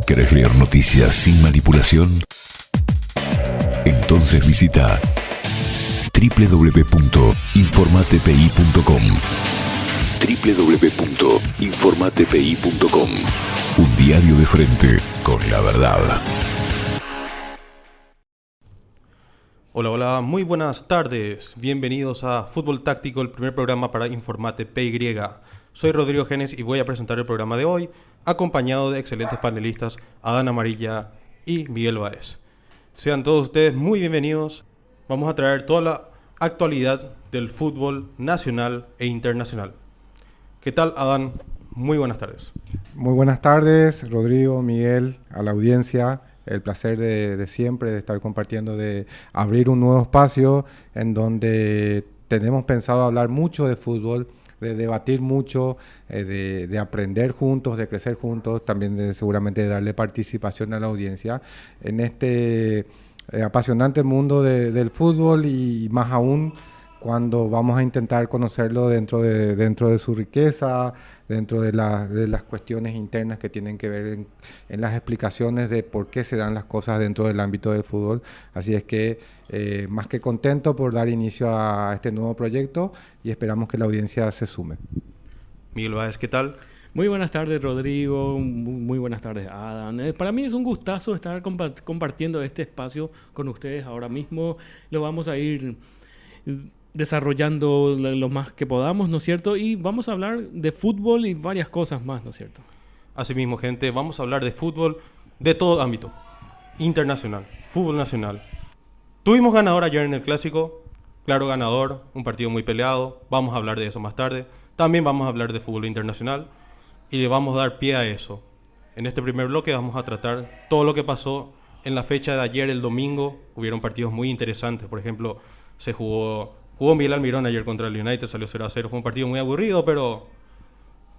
¿Querés leer noticias sin manipulación? Entonces visita www.informatepi.com. www.informatepi.com. Un diario de frente con la verdad. Hola, hola, muy buenas tardes. Bienvenidos a Fútbol Táctico, el primer programa para Informate PY. Soy Rodrigo Genes y voy a presentar el programa de hoy, acompañado de excelentes panelistas, Adán Amarilla y Miguel Báez. Sean todos ustedes muy bienvenidos. Vamos a traer toda la actualidad del fútbol nacional e internacional. ¿Qué tal, Adán? Muy buenas tardes. Muy buenas tardes, Rodrigo, Miguel, a la audiencia. El placer de siempre, de estar compartiendo, de abrir un nuevo espacio en donde tenemos pensado hablar mucho de fútbol, de debatir mucho, de aprender juntos, de crecer juntos, también seguramente de darle participación a la audiencia en este apasionante mundo del fútbol y más aún cuando vamos a intentar conocerlo dentro de su riqueza, dentro de las cuestiones internas que tienen que ver en las explicaciones de por qué se dan las cosas dentro del ámbito del fútbol. Así es que más que contento por dar inicio a este nuevo proyecto y esperamos que la audiencia se sume. Miguel Báez, ¿qué tal? Muy buenas tardes, Rodrigo. Muy buenas tardes, Adam. Para mí es un gustazo estar compartiendo este espacio con ustedes ahora mismo. Lo vamos a ir desarrollando lo más que podamos, ¿no es cierto? Y vamos a hablar de fútbol y varias cosas más, ¿no es cierto? Asimismo, gente, vamos a hablar de fútbol de todo ámbito. Internacional, fútbol nacional. Tuvimos ganador ayer en el Clásico. Claro ganador, un partido muy peleado. Vamos a hablar de eso más tarde. También vamos a hablar de fútbol internacional. Y le vamos a dar pie a eso. En este primer bloque vamos a tratar todo lo que pasó en la fecha de ayer, el domingo. Hubieron partidos muy interesantes. Por ejemplo, jugó Miguel Almirón ayer contra el United, salió 0-0. Fue un partido muy aburrido, pero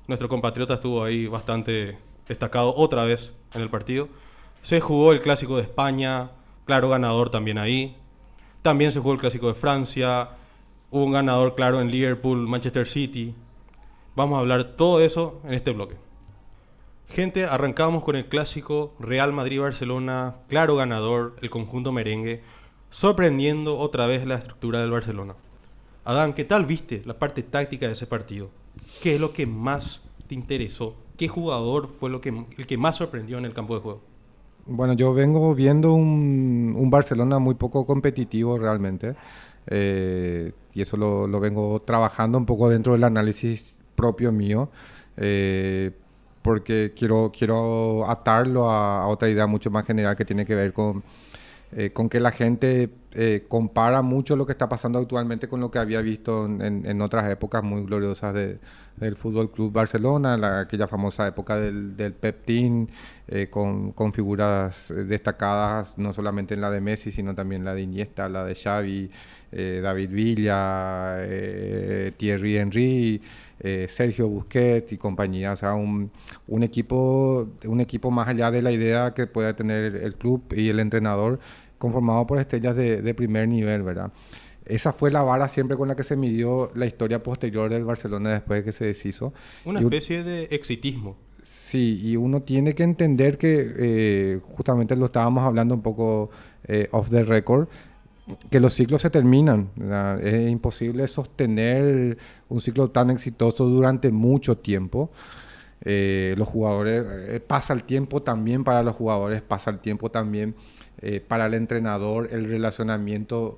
nuestro compatriota estuvo ahí bastante destacado otra vez en el partido. Se jugó el Clásico de España, claro ganador también ahí. También se jugó el Clásico de Francia. Hubo un ganador claro en Liverpool, Manchester City. Vamos a hablar todo eso en este bloque. Gente, arrancamos con el Clásico Real Madrid-Barcelona, claro ganador, el conjunto merengue, sorprendiendo otra vez la estructura del Barcelona. Adán, ¿qué tal viste la parte táctica de ese partido? ¿Qué es lo que más te interesó? ¿Qué jugador fue el que más sorprendió en el campo de juego? Bueno, yo vengo viendo un Barcelona muy poco competitivo realmente, y eso lo vengo trabajando un poco dentro del análisis propio mío, porque quiero atarlo a otra idea mucho más general que tiene que ver con que la gente compara mucho lo que está pasando actualmente con lo que había visto en otras épocas muy gloriosas del Fútbol Club Barcelona, aquella famosa época del Pep Team, con figuras destacadas, no solamente en la de Messi, sino también la de Iniesta, la de Xavi, David Villa, Thierry Henry, Sergio Busquets y compañía. O sea, un equipo más allá de la idea que pueda tener el club y el entrenador, conformado por estrellas de primer nivel, ¿verdad? Esa fue la vara siempre con la que se midió la historia posterior del Barcelona después de que se deshizo. Una especie de exitismo. Sí, y uno tiene que entender que, justamente lo estábamos hablando un poco off the record, que los ciclos se terminan, ¿verdad? Es imposible sostener un ciclo tan exitoso durante mucho tiempo. Los jugadores, pasa el tiempo también para los jugadores, pasa el tiempo también para el entrenador, el relacionamiento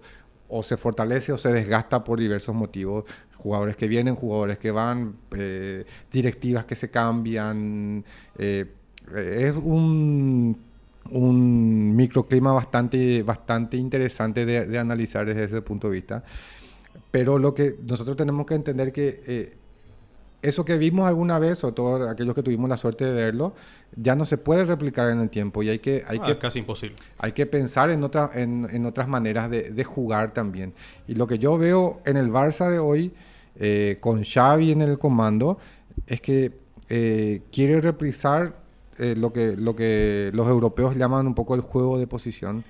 o se fortalece o se desgasta por diversos motivos. Jugadores que vienen, jugadores que van, directivas que se cambian. Es un microclima bastante interesante de analizar desde ese punto de vista. Pero lo que nosotros tenemos que entender que eso que vimos alguna vez, o todos aquellos que tuvimos la suerte de verlo, ya no se puede replicar en el tiempo y hay que casi imposible. Hay que pensar en otras maneras de jugar también. Y lo que yo veo en el Barça de hoy, con Xavi en el comando, es que quiere reprisar lo que los europeos llaman un poco el juego de posición.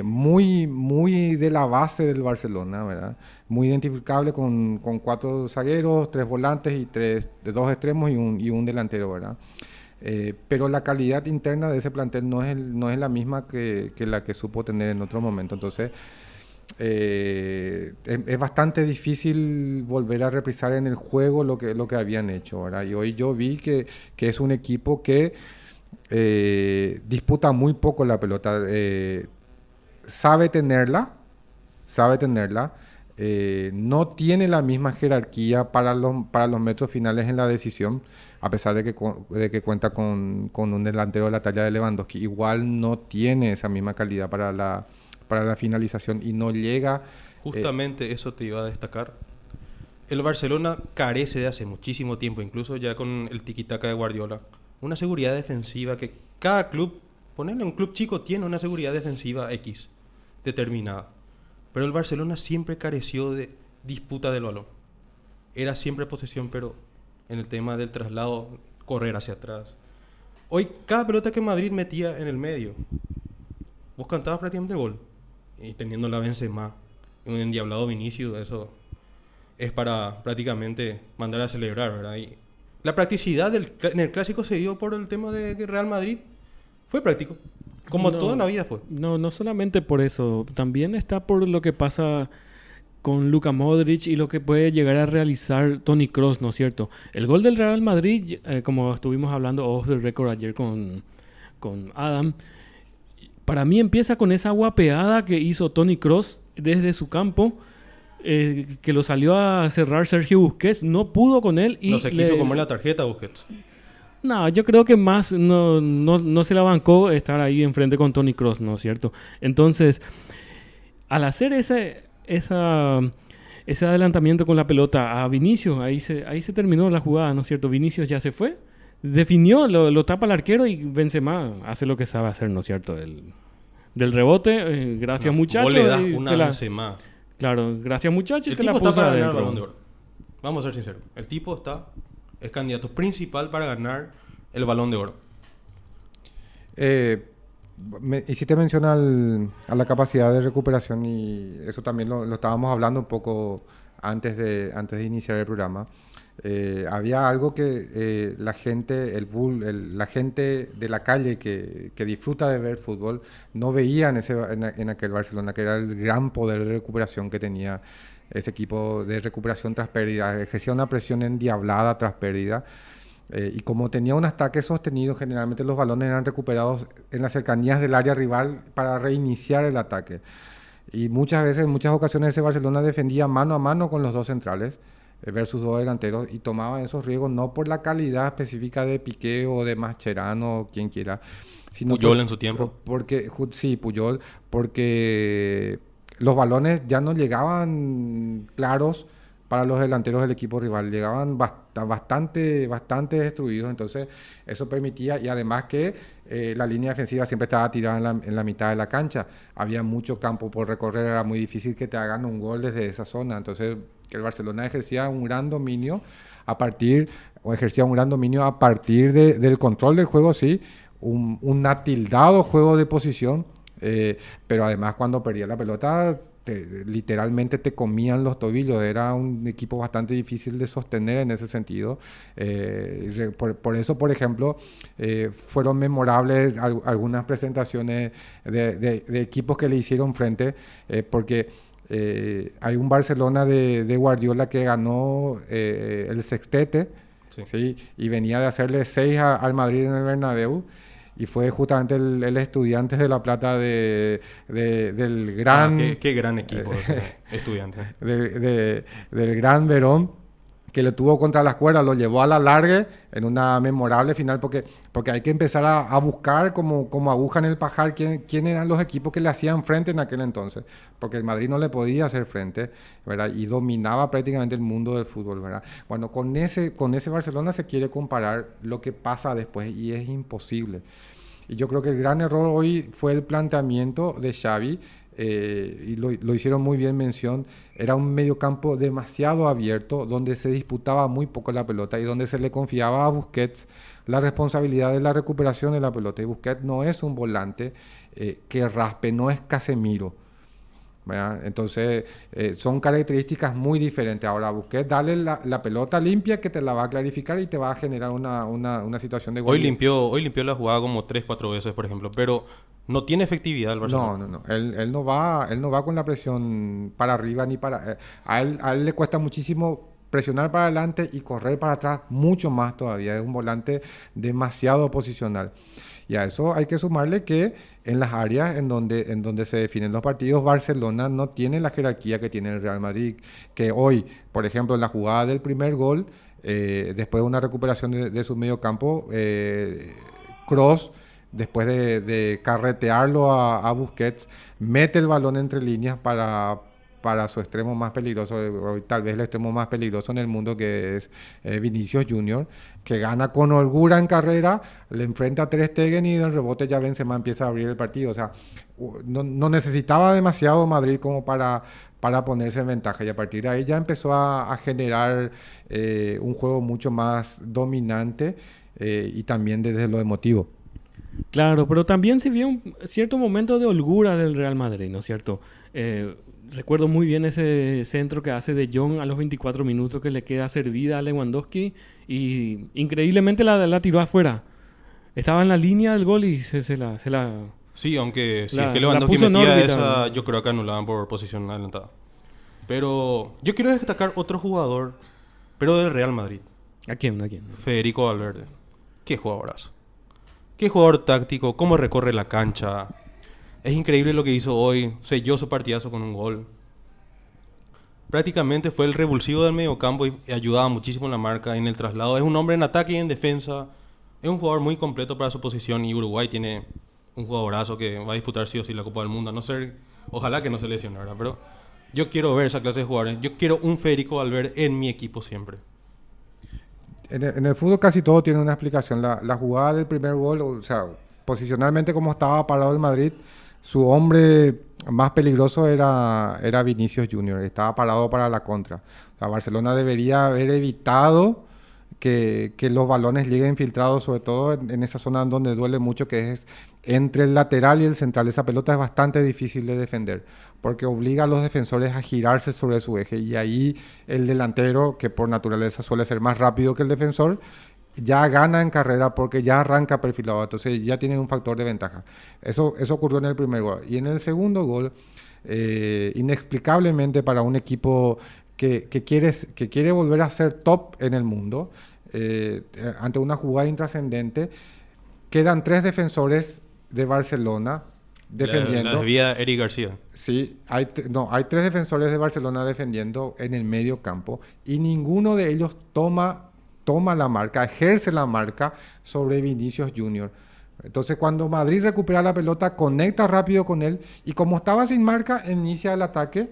Muy de la base del Barcelona, ¿verdad? Muy identificable con 4 zagueros, 3 volantes y 2 extremos y un delantero, ¿verdad? pero la calidad interna de ese plantel no es la misma que la que supo tener en otro momento. Entonces, es bastante difícil volver a reprisar en el juego lo que habían hecho, ¿verdad? Y hoy yo vi que es un equipo que disputa muy poco la pelota, sabe tenerla, no tiene la misma jerarquía para los metros finales en la decisión, a pesar de que cuenta con un delantero de la talla de Lewandowski. Igual no tiene esa misma calidad para la finalización y no llega. Justamente eso te iba a destacar. El Barcelona carece de hace muchísimo tiempo, incluso ya con el tiki-taka de Guardiola, una seguridad defensiva que cada club, ponerle un club chico, tiene una seguridad defensiva X determinada. Pero el Barcelona siempre careció de disputa del balón. Era siempre posesión, pero en el tema del traslado, correr hacia atrás. Hoy, cada pelota que Madrid metía en el medio, vos cantabas prácticamente gol. Y teniendo la Benzema, un endiablado Vinicius, eso es para prácticamente mandar a celebrar, ¿verdad? Y la practicidad en el Clásico se dio por el tema de que Real Madrid fue práctico. Como toda la vida fue. No solamente por eso. También está por lo que pasa con Luka Modric y lo que puede llegar a realizar Toni Kroos, ¿no es cierto? El gol del Real Madrid, como estuvimos hablando off the record ayer con Adam, para mí empieza con esa guapeada que hizo Toni Kroos desde su campo, que lo salió a cerrar Sergio Busquets, no pudo con él y no se quiso comer la tarjeta Busquets. No, yo creo que más no se la bancó estar ahí enfrente con Toni Kroos, ¿no es cierto? Entonces, al hacer ese adelantamiento con la pelota a Vinicius, ahí se terminó la jugada, ¿no es cierto? Vinicius ya se fue, definió, lo tapa el arquero y Benzema hace lo que sabe hacer, ¿no es cierto? Del rebote, gracias muchacho. Vos le das una Benzema. Claro, gracias muchacho y te la puso puso para ganar el adentro. Balón de Oro. Vamos a ser sinceros. El tipo es candidato principal para ganar el Balón de Oro. Hiciste mención a la capacidad de recuperación y eso también lo estábamos hablando un poco antes de iniciar el programa. Había algo que la gente de la calle que disfruta de ver fútbol no veía en aquel Barcelona, que era el gran poder de recuperación que tenía ese equipo de recuperación tras pérdida. Ejercía una presión endiablada tras pérdida. Y como tenía un ataque sostenido, generalmente los balones eran recuperados en las cercanías del área rival para reiniciar el ataque. Y muchas veces, en muchas ocasiones, ese Barcelona defendía mano a mano con los dos centrales versus dos delanteros y tomaba esos riesgos no por la calidad específica de Piqué o de Mascherano o quien quiera, sino Puyol en su tiempo. Puyol, porque los balones ya no llegaban claros para los delanteros del equipo rival, llegaban bastante destruidos. Entonces eso permitía, y además que la línea defensiva siempre estaba tirada en la mitad de la cancha, había mucho campo por recorrer, era muy difícil que te hagan un gol desde esa zona. Entonces el Barcelona ejercía un gran dominio a partir del control del juego, sí, un atildado juego de posición, pero además cuando perdía la pelota literalmente te comían los tobillos. Era un equipo bastante difícil de sostener en ese sentido. Por eso, por ejemplo, fueron memorables algunas presentaciones de equipos que le hicieron frente, porque hay un Barcelona de Guardiola que ganó el sextete, ¿sí? Y venía de hacerle 6 al Madrid en el Bernabéu. Y fue justamente el Estudiantes de La Plata del gran... qué gran equipo, Estudiantes. Del gran Verón, que lo tuvo contra las cuerdas, lo llevó a la largue en una memorable final, porque hay que empezar a buscar como aguja en el pajar quién eran los equipos que le hacían frente en aquel entonces, porque el Madrid no le podía hacer frente, ¿verdad? Y dominaba prácticamente el mundo del fútbol, ¿verdad? Bueno, con ese Barcelona se quiere comparar lo que pasa después y es imposible. Y yo creo que el gran error hoy fue el planteamiento de Xavi, y lo hicieron muy bien mención. Era un mediocampo demasiado abierto, donde se disputaba muy poco la pelota y donde se le confiaba a Busquets la responsabilidad de la recuperación de la pelota. Y Busquets no es un volante que raspe, no es Casemiro. ¿verdad? Entonces, son características muy diferentes. Ahora, Busquets, dale la pelota limpia que te la va a clarificar y te va a generar una situación de gol. Hoy limpió la jugada como 3-4 veces, por ejemplo, pero no tiene efectividad el Barcelona. No. Él no va con la presión para arriba ni para... a él le cuesta muchísimo presionar para adelante y correr para atrás mucho más todavía. Es un volante demasiado posicional. Y a eso hay que sumarle que en las áreas en donde se definen los partidos, Barcelona no tiene la jerarquía que tiene el Real Madrid. Que hoy, por ejemplo, en la jugada del primer gol, después de una recuperación de su medio campo, Kroos, después de carretearlo a Busquets, mete el balón entre líneas para su extremo más peligroso, o tal vez el extremo más peligroso en el mundo, que es Vinicius Junior, que gana con holgura en carrera, le enfrenta a Ter Stegen y del rebote ya Benzema empieza a abrir el partido. O sea, no necesitaba demasiado Madrid como para ponerse en ventaja, y a partir de ahí ya empezó a generar un juego mucho más dominante, y también desde lo emotivo. Claro, pero también se vio un cierto momento de holgura del Real Madrid, ¿no es cierto? Recuerdo muy bien ese centro que hace De Jong a los 24 minutos, que le queda servida a Lewandowski y increíblemente la tiró afuera. Estaba en la línea del gol y se la... Sí, aunque si La- es que la Lewandowski puso en metía órbita. esa, yo creo que anulaban por posición adelantada. Pero yo quiero destacar otro jugador, pero del Real Madrid, ¿A quién? Federico Valverde. Qué jugadorazo. Qué jugador táctico, cómo recorre la cancha. Es increíble lo que hizo hoy. Selló su partidazo con un gol. Prácticamente fue el revulsivo del mediocampo y ayudaba muchísimo en la marca, en el traslado. Es un hombre en ataque y en defensa. Es un jugador muy completo para su posición, y Uruguay tiene un jugadorazo que va a disputar sí o sí la Copa del Mundo. A no ser, ojalá que no se lesione, ¿verdad? Pero yo quiero ver esa clase de jugadores. Yo quiero un Federico Valverde en mi equipo siempre. En el fútbol casi todo tiene una explicación. La jugada del primer gol, o sea, posicionalmente como estaba parado el Madrid, su hombre más peligroso era Vinicius Junior. Estaba parado para la contra. O sea, Barcelona debería haber evitado que los balones lleguen filtrados, sobre todo en esa zona donde duele mucho, que es entre el lateral y el central. Esa pelota es bastante difícil de defender, porque obliga a los defensores a girarse sobre su eje, y ahí el delantero, que por naturaleza suele ser más rápido que el defensor, ya gana en carrera porque ya arranca perfilado, entonces ya tienen un factor de ventaja. Eso ocurrió en el primer gol. Y en el segundo gol, inexplicablemente para un equipo que quiere volver a ser top en el mundo, ante una jugada intrascendente, quedan 3 defensores de Barcelona defendiendo. La desvía Eric García. Sí, hay 3 defensores de Barcelona defendiendo en el medio campo, y ninguno de ellos toma la marca, ejerce la marca sobre Vinicius Junior. Entonces, cuando Madrid recupera la pelota, conecta rápido con él, y como estaba sin marca, inicia el ataque,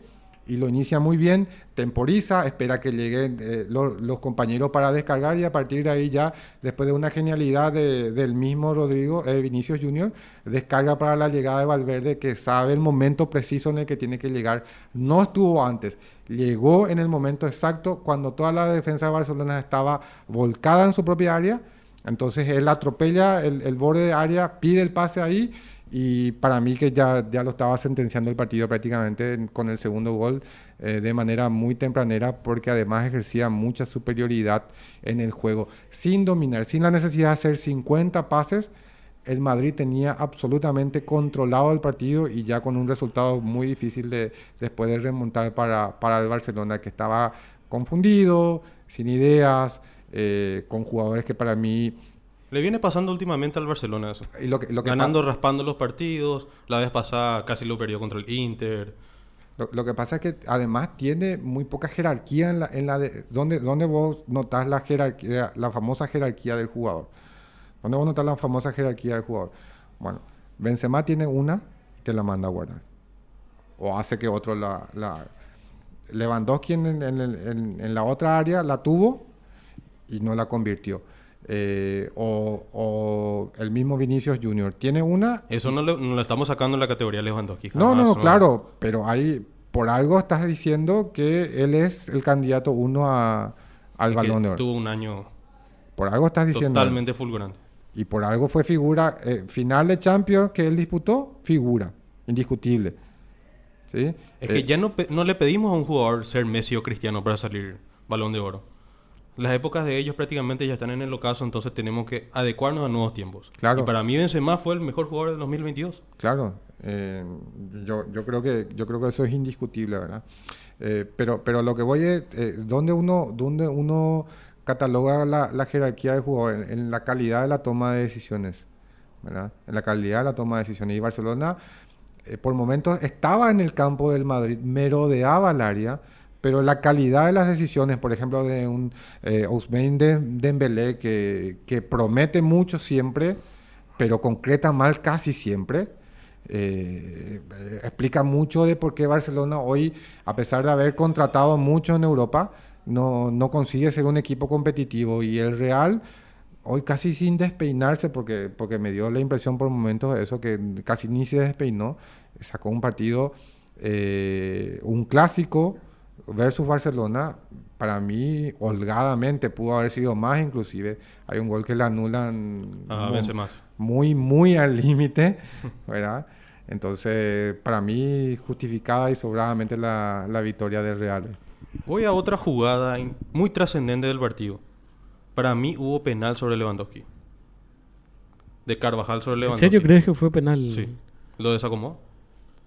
y lo inicia muy bien, temporiza, espera que lleguen los compañeros para descargar, y a partir de ahí ya, después de una genialidad del mismo Vinicius Junior, descarga para la llegada de Valverde, que sabe el momento preciso en el que tiene que llegar. No estuvo antes, llegó en el momento exacto, cuando toda la defensa de Barcelona estaba volcada en su propia área. Entonces él atropella el borde de área, pide el pase ahí, y para mí que ya lo estaba sentenciando el partido prácticamente con el segundo gol, de manera muy tempranera, porque además ejercía mucha superioridad en el juego, sin dominar, sin la necesidad de hacer 50 pases. El Madrid tenía absolutamente controlado el partido, y ya con un resultado muy difícil después de remontar para el Barcelona, que estaba confundido, sin ideas, con jugadores que para mí... Le viene pasando últimamente al Barcelona eso. Y lo que Ganando, raspando los partidos. La vez pasada casi lo perdió contra el Inter. Lo que pasa es que además tiene muy poca jerarquía ¿dónde vos notás la jerarquía, la famosa jerarquía del jugador? ¿Dónde vos notás la famosa jerarquía del jugador? Bueno, Benzema tiene una y te la manda a guardar. O hace que otro Lewandowski en la otra área la tuvo y no la convirtió. O el mismo Vinicius Junior tiene una. Eso no lo estamos sacando en la categoría Lewandowski. No, claro, pero por algo estás diciendo que él es el candidato uno al Balón de Oro. Tuvo un año Por algo estás diciendo. totalmente fulgurante. Y por algo fue figura. Final de Champions que él disputó, figura, indiscutible. ¿sí? Es que ya no le pedimos a un jugador ser Messi o Cristiano para salir Balón de Oro. Las épocas de ellos prácticamente ya están en el ocaso, entonces tenemos que adecuarnos a nuevos tiempos. Claro. Y para mí Benzema fue el mejor jugador del 2022. Claro, yo creo que eso es indiscutible, ¿verdad? Pero lo que voy es, ¿dónde uno cataloga la jerarquía del jugador? En la calidad de la toma de decisiones, ¿verdad? En la calidad de la toma de decisiones. Y Barcelona, por momentos, estaba en el campo del Madrid, merodeaba el área, pero la calidad de las decisiones, por ejemplo, de un Ousmane Dembélé que promete mucho siempre, pero concreta mal casi siempre, explica mucho de por qué Barcelona hoy, a pesar de haber contratado mucho en Europa, no consigue ser un equipo competitivo. Y el Real, hoy casi sin despeinarse, porque me dio la impresión por momentos de eso, que casi ni se despeinó, sacó un partido, un clásico versus Barcelona, para mí holgadamente, pudo haber sido más inclusive. Hay un gol que le anulan Benzema. muy al límite, ¿verdad? Entonces, para mí, justificada y sobradamente la victoria del Real. Voy a otra jugada muy trascendente del partido. Para mí hubo penal sobre Lewandowski. De Carvajal sobre ¿En Lewandowski. serio crees que fue penal? Sí. Lo desacomodó.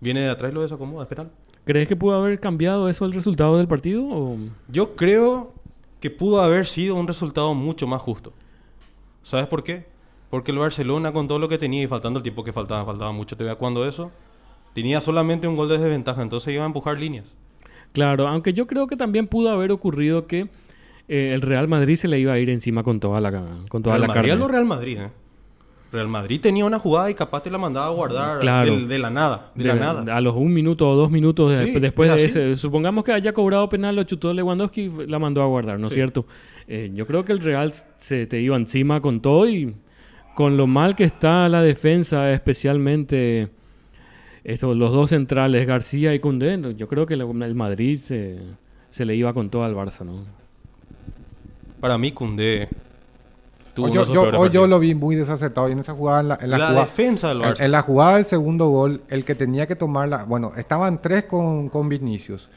Viene de atrás y lo desacomoda. Es penal. ¿Crees que pudo haber cambiado eso el resultado del partido? ¿O? Yo creo que pudo haber sido un resultado mucho más justo. ¿Sabes por qué? Porque el Barcelona, con todo lo que tenía y faltando el tiempo que faltaba mucho, te voy cuando eso, tenía solamente un gol de desventaja, entonces iba a empujar líneas. Claro, aunque yo creo que también pudo haber ocurrido que el Real Madrid se le iba a ir encima con toda la carne. Real Madrid, ¿eh? Real Madrid tenía una jugada y capaz te la mandaba a guardar claro. de la nada. De la nada. A los 1 minuto o 2 minutos Sí, después de así. ese. Supongamos que haya cobrado penal, lo chutó Lewandowski y la mandó a guardar, ¿no es Sí. cierto? Yo creo que el Real se te iba encima con todo y con lo mal que está la defensa, especialmente los dos centrales, García y Koundé, yo creo que el Madrid se le iba con todo al Barça, ¿no? Para mí, Koundé tuvo Hoy uno de sus peores yo partidos. lo vi muy desacertado. Y en esa jugada, en la La jugada, defensa del Barça. en la jugada del segundo gol, el que tenía que tomarla... Bueno, estaban 3 con Vinicius.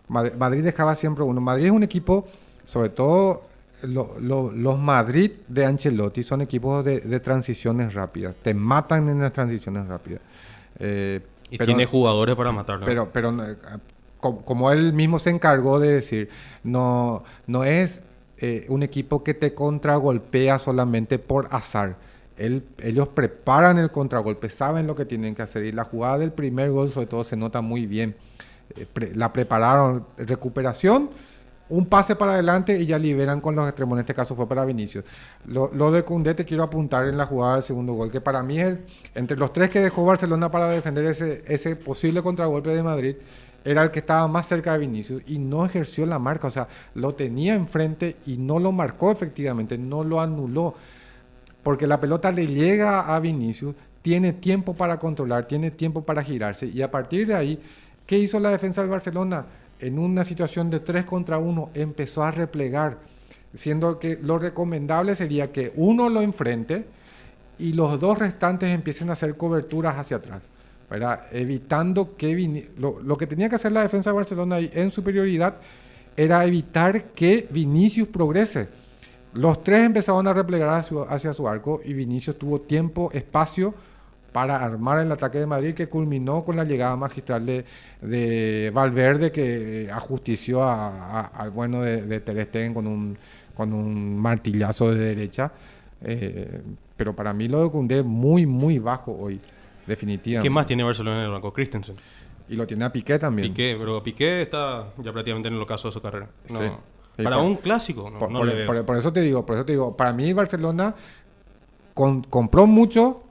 Madrid dejaba siempre uno. Madrid es un equipo, sobre todo los Madrid de Ancelotti, son equipos de transiciones rápidas. Te matan en las transiciones rápidas. Y tiene jugadores para matarlo. Pero como él mismo se encargó de decir, no es un equipo que te contragolpea solamente por azar. Ellos preparan el contragolpe, saben lo que tienen que hacer. Y la jugada del primer gol, sobre todo, se nota muy bien. La prepararon, recuperación, un pase para adelante y ya liberan con los extremos. En este caso fue para Vinicius. Lo de Koundé te quiero apuntar en la jugada del segundo gol, que para mí es, entre los 3 que dejó Barcelona para defender ese posible contragolpe de Madrid, era el que estaba más cerca de Vinicius y no ejerció la marca. O sea, lo tenía enfrente y no lo marcó efectivamente, no lo anuló. Porque la pelota le llega a Vinicius, tiene tiempo para controlar, tiene tiempo para girarse. Y a partir de ahí, ¿qué hizo la defensa del Barcelona? En una situación de 3 contra 1, empezó a replegar, siendo que lo recomendable sería que uno lo enfrente y los 2 restantes empiecen a hacer coberturas hacia atrás, ¿verdad? Evitando que lo que tenía que hacer la defensa de Barcelona en superioridad era evitar que Vinicius progrese. Los 3 empezaron a replegar hacia su arco y Vinicius tuvo tiempo, espacio para armar el ataque de Madrid, que culminó con la llegada magistral de Valverde, que ajustició al bueno de Ter Stegen con un martillazo de derecha. Pero para mí lo de Koundé muy, muy bajo hoy, definitivamente. ¿Qué más tiene Barcelona en el banco? Christensen. Y lo tiene a Piqué también. Pero Piqué está ya prácticamente en el ocaso de su carrera. No, Sí. para un clásico, no le veo. Por eso te digo, para mí Barcelona compró mucho,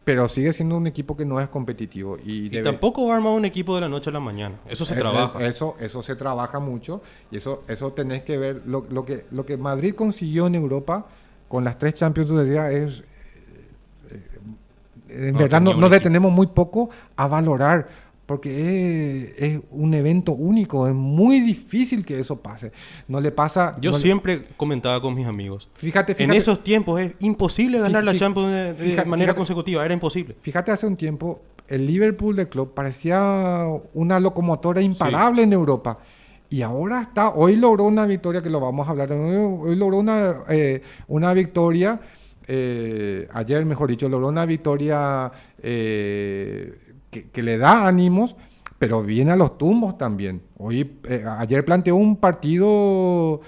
pero sigue siendo un equipo que no es competitivo. Y tampoco va a armar un equipo de la noche a la mañana. Eso se trabaja. Eso se trabaja mucho. Y eso tenés que ver. Lo que Madrid consiguió en Europa con las 3 Champions League en verdad nos detenemos muy poco a valorar. porque es un evento único, es muy difícil que eso pase. No le pasa... Yo no siempre comentaba con mis amigos. Fíjate. En esos tiempos es imposible ganar la Champions de manera fíjate, consecutiva, era imposible. Fíjate, hace un tiempo el Liverpool de Klopp parecía una locomotora imparable en Europa. Y ahora hoy logró una victoria, que lo vamos a hablar, hoy logró una victoria, ayer mejor dicho, logró una victoria que le da ánimos, pero viene a los tumbos también. Ayer planteó un partido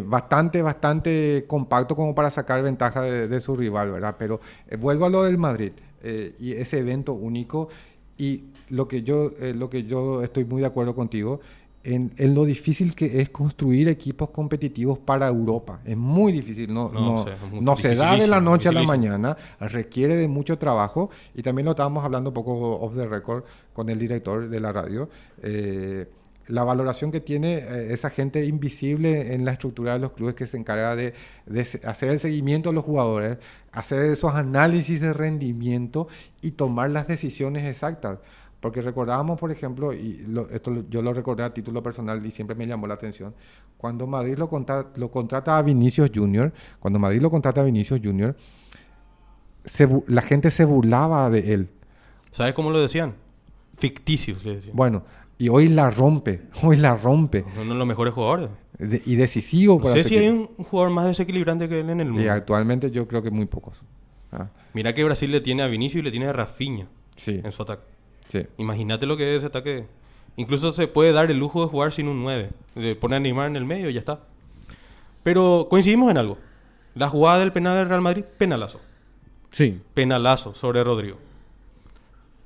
bastante compacto como para sacar ventaja de su rival, ¿verdad? Pero vuelvo a lo del Madrid y ese evento único, y lo que yo estoy muy de acuerdo contigo en lo difícil que es construir equipos competitivos para Europa. Es muy difícil, no se da de la noche a la mañana, requiere de mucho trabajo, y también lo estábamos hablando un poco off the record con el director de la radio, la valoración que tiene esa gente invisible en la estructura de los clubes, que se encarga de hacer el seguimiento a los jugadores, hacer esos análisis de rendimiento y tomar las decisiones exactas. Porque recordábamos, por ejemplo, yo lo recordé a título personal y siempre me llamó la atención, cuando Madrid lo contrata a Vinicius Junior, la gente se burlaba de él. ¿Sabes cómo lo decían? Ficticios, le decían. Bueno, y hoy la rompe. Uno de los mejores jugadores. Y decisivo. No sé si hay un jugador más desequilibrante que él en el mundo. Y actualmente yo creo que muy pocos. Mira que Brasil le tiene a Vinicius y le tiene a Rafinha en su ataque. Sí. Imagínate lo que es ese ataque. Incluso se puede dar el lujo de jugar sin un 9. Le pone a Neymar en el medio y ya está. Pero coincidimos en algo. La jugada del penal del Real Madrid, penalazo. Sí. Penalazo sobre Rodrigo.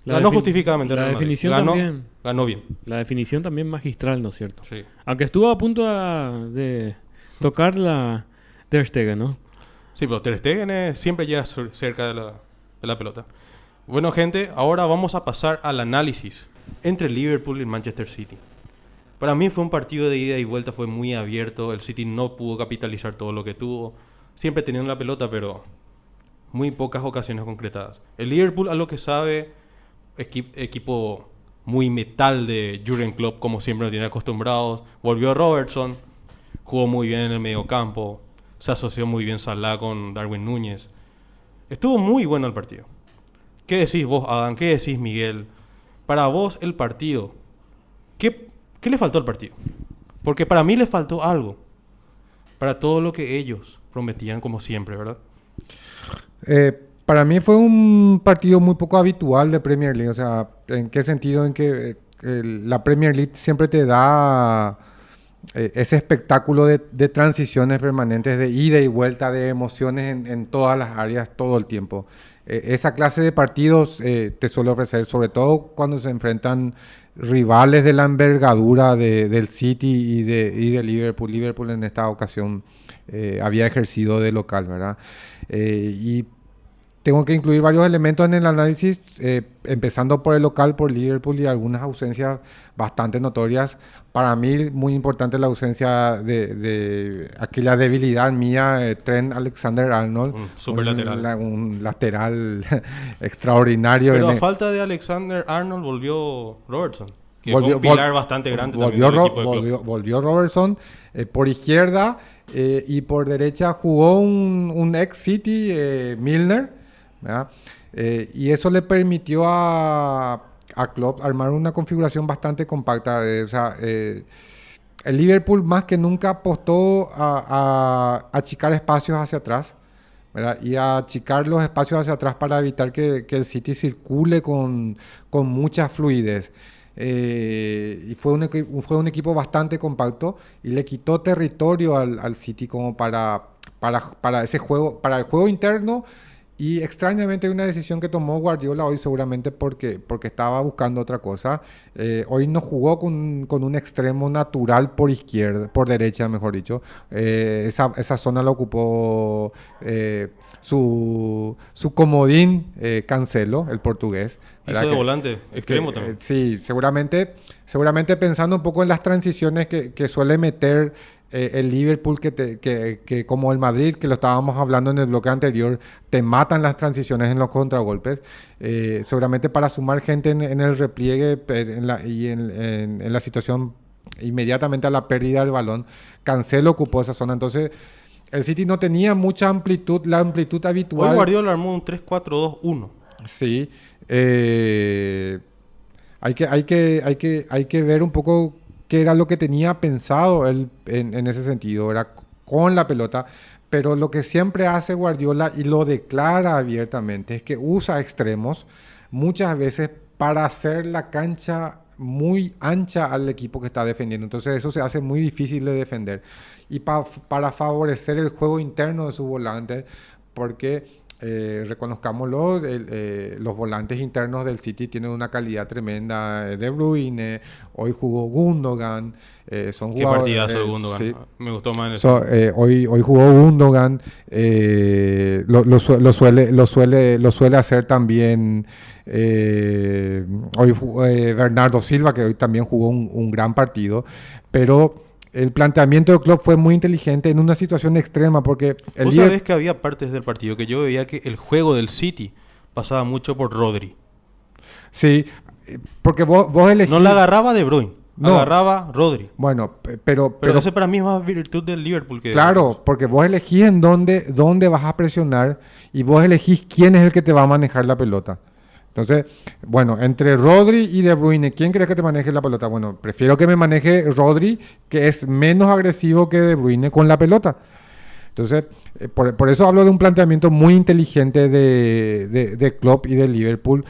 Ganó justificadamente. La definición también. Ganó bien. La definición también magistral, ¿no es cierto? Sí. Aunque estuvo a punto de tocar la Ter Stegen, ¿no? Sí, pero Ter Stegen siempre llega cerca de la pelota. Bueno, gente, ahora vamos a pasar al análisis entre Liverpool y Manchester City. Para mí fue un partido de ida y vuelta, fue muy abierto. El City no pudo capitalizar todo lo que tuvo. Siempre teniendo la pelota, pero muy pocas ocasiones concretadas. El Liverpool, a lo que sabe, equipo muy metal de Jürgen Klopp, como siempre nos tiene acostumbrados. Volvió Robertson, jugó muy bien en el mediocampo. Se asoció muy bien Salah con Darwin Núñez. Estuvo muy bueno el partido. ¿Qué decís vos, Adam? ¿Qué decís, Miguel? Para vos, el partido. ¿Qué le faltó al partido? Porque para mí le faltó algo. Para todo lo que ellos prometían, como siempre, ¿verdad? Para mí fue un partido muy poco habitual de Premier League. O sea, ¿en qué sentido? En que la Premier League siempre te da ese espectáculo de transiciones permanentes, de ida y vuelta, de emociones en todas las áreas, todo el tiempo. Esa clase de partidos te suele ofrecer, sobre todo cuando se enfrentan rivales de la envergadura del City y de Liverpool. Liverpool en esta ocasión había ejercido de local, ¿verdad? Y tengo que incluir varios elementos en el análisis, empezando por el local, por Liverpool, y algunas ausencias bastante notorias. Para mí, muy importante la ausencia de aquella debilidad mía, Trent Alexander-Arnold. Un lateral extraordinario. Pero a falta de Alexander-Arnold volvió Robertson, que fue un pilar bastante grande también del equipo de Klopp. Volvió Robertson por izquierda, y por derecha jugó un ex-City, Milner, ¿verdad? Y eso le permitió a Klopp armar una configuración bastante compacta. El Liverpool más que nunca apostó a achicar espacios hacia atrás, ¿verdad? Y a achicar los espacios hacia atrás para evitar que el City circule con mucha fluidez. Y fue un equipo bastante compacto y le quitó territorio al City como para ese juego, para el juego interno. Y extrañamente hay una decisión que tomó Guardiola hoy, seguramente porque estaba buscando otra cosa. Hoy no jugó con un extremo natural por derecha, mejor dicho. Esa zona la ocupó su comodín, Cancelo, el portugués. Hizo de volante, extremo también. Sí, seguramente pensando un poco en las transiciones que suele meter el Liverpool que como el Madrid, que lo estábamos hablando en el bloque anterior, te matan las transiciones en los contragolpes. Seguramente para sumar gente en el repliegue en la situación inmediatamente a la pérdida del balón, Cancelo ocupó esa zona. Entonces, el City no tenía mucha amplitud, la amplitud habitual. Hoy Guardiola armó un 3-4-2-1. Sí. Hay que ver un poco qué era lo que tenía pensado él en ese sentido, era con la pelota. Pero lo que siempre hace Guardiola, y lo declara abiertamente, es que usa extremos muchas veces para hacer la cancha muy ancha al equipo que está defendiendo. Entonces eso se hace muy difícil de defender. Y para favorecer el juego interno de sus volantes, porque reconozcámoslo, los volantes internos del City tienen una calidad tremenda. De Bruyne, hoy jugó Gundogan. Son Qué jugadores, partidazo de Gundogan. sí. Me gustó más en eso. Hoy jugó Gundogan. Lo suele hacer también hoy Bernardo Silva, que hoy también jugó un gran partido. Pero el planteamiento de Klopp fue muy inteligente en una situación extrema, porque Vos sabés que había partes del partido que yo veía que el juego del City pasaba mucho por Rodri. Sí, porque vos elegís... No la agarraba De Bruyne, No. agarraba Rodri. Bueno, pero Pero eso para mí es más virtud del Liverpool que... claro, porque vos elegís en dónde vas a presionar, y vos elegís quién es el que te va a manejar la pelota. Entonces, bueno, entre Rodri y De Bruyne, ¿quién crees que te maneje la pelota? Bueno, prefiero que me maneje Rodri, que es menos agresivo que De Bruyne con la pelota. Entonces, por eso hablo de un planteamiento muy inteligente de Klopp y de Liverpool,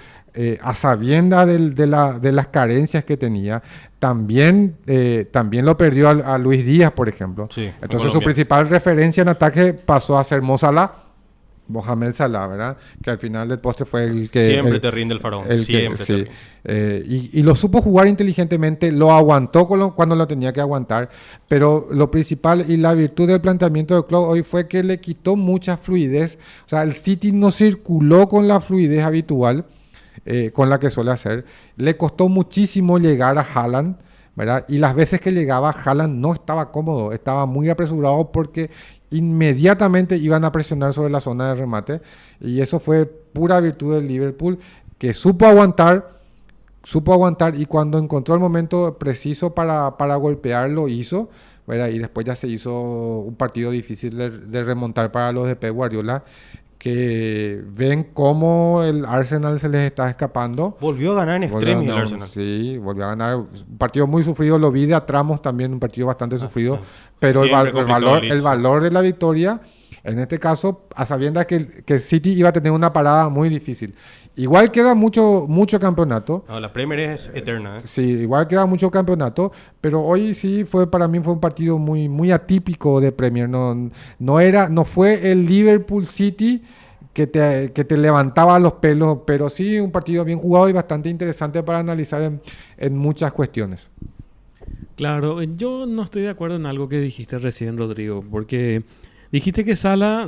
a sabiendas de las carencias que tenía. También lo perdió a Luis Díaz, por ejemplo. Sí, Entonces, su principal referencia en ataque pasó a ser Mo Salah. Mohamed Salah, ¿verdad? Que al final del postre fue el que... Siempre te rinde el faraón. Siempre te rinde. Y lo supo jugar inteligentemente, lo aguantó cuando lo tenía que aguantar, pero lo principal y la virtud del planteamiento de Klopp hoy fue que le quitó mucha fluidez. O sea, el City no circuló con la fluidez habitual con la que suele hacer. Le costó muchísimo llegar a Haaland, ¿verdad? Y las veces que llegaba, Haaland no estaba cómodo, estaba muy apresurado porque inmediatamente iban a presionar sobre la zona de remate, y eso fue pura virtud del Liverpool, que supo aguantar, y cuando encontró el momento preciso para golpear, lo hizo, ¿verdad? Y después ya se hizo un partido difícil de remontar para los de Pep Guardiola, que ven cómo el Arsenal se les está escapando. Volvió a ganar en extremis el Arsenal. Sí, volvió a ganar. Un partido muy sufrido, lo vi de a tramos también, un partido bastante sufrido. Pero el valor de la victoria, en este caso, a sabiendas que City iba a tener una parada muy difícil. Igual queda mucho campeonato. No, la Premier es eterna, ¿eh? Sí, igual queda mucho campeonato, pero hoy sí para mí fue un partido muy, muy atípico de Premier. No fue el Liverpool City que te levantaba los pelos, pero sí un partido bien jugado y bastante interesante para analizar en muchas cuestiones. Claro, yo no estoy de acuerdo en algo que dijiste recién, Rodrigo, porque dijiste que Salah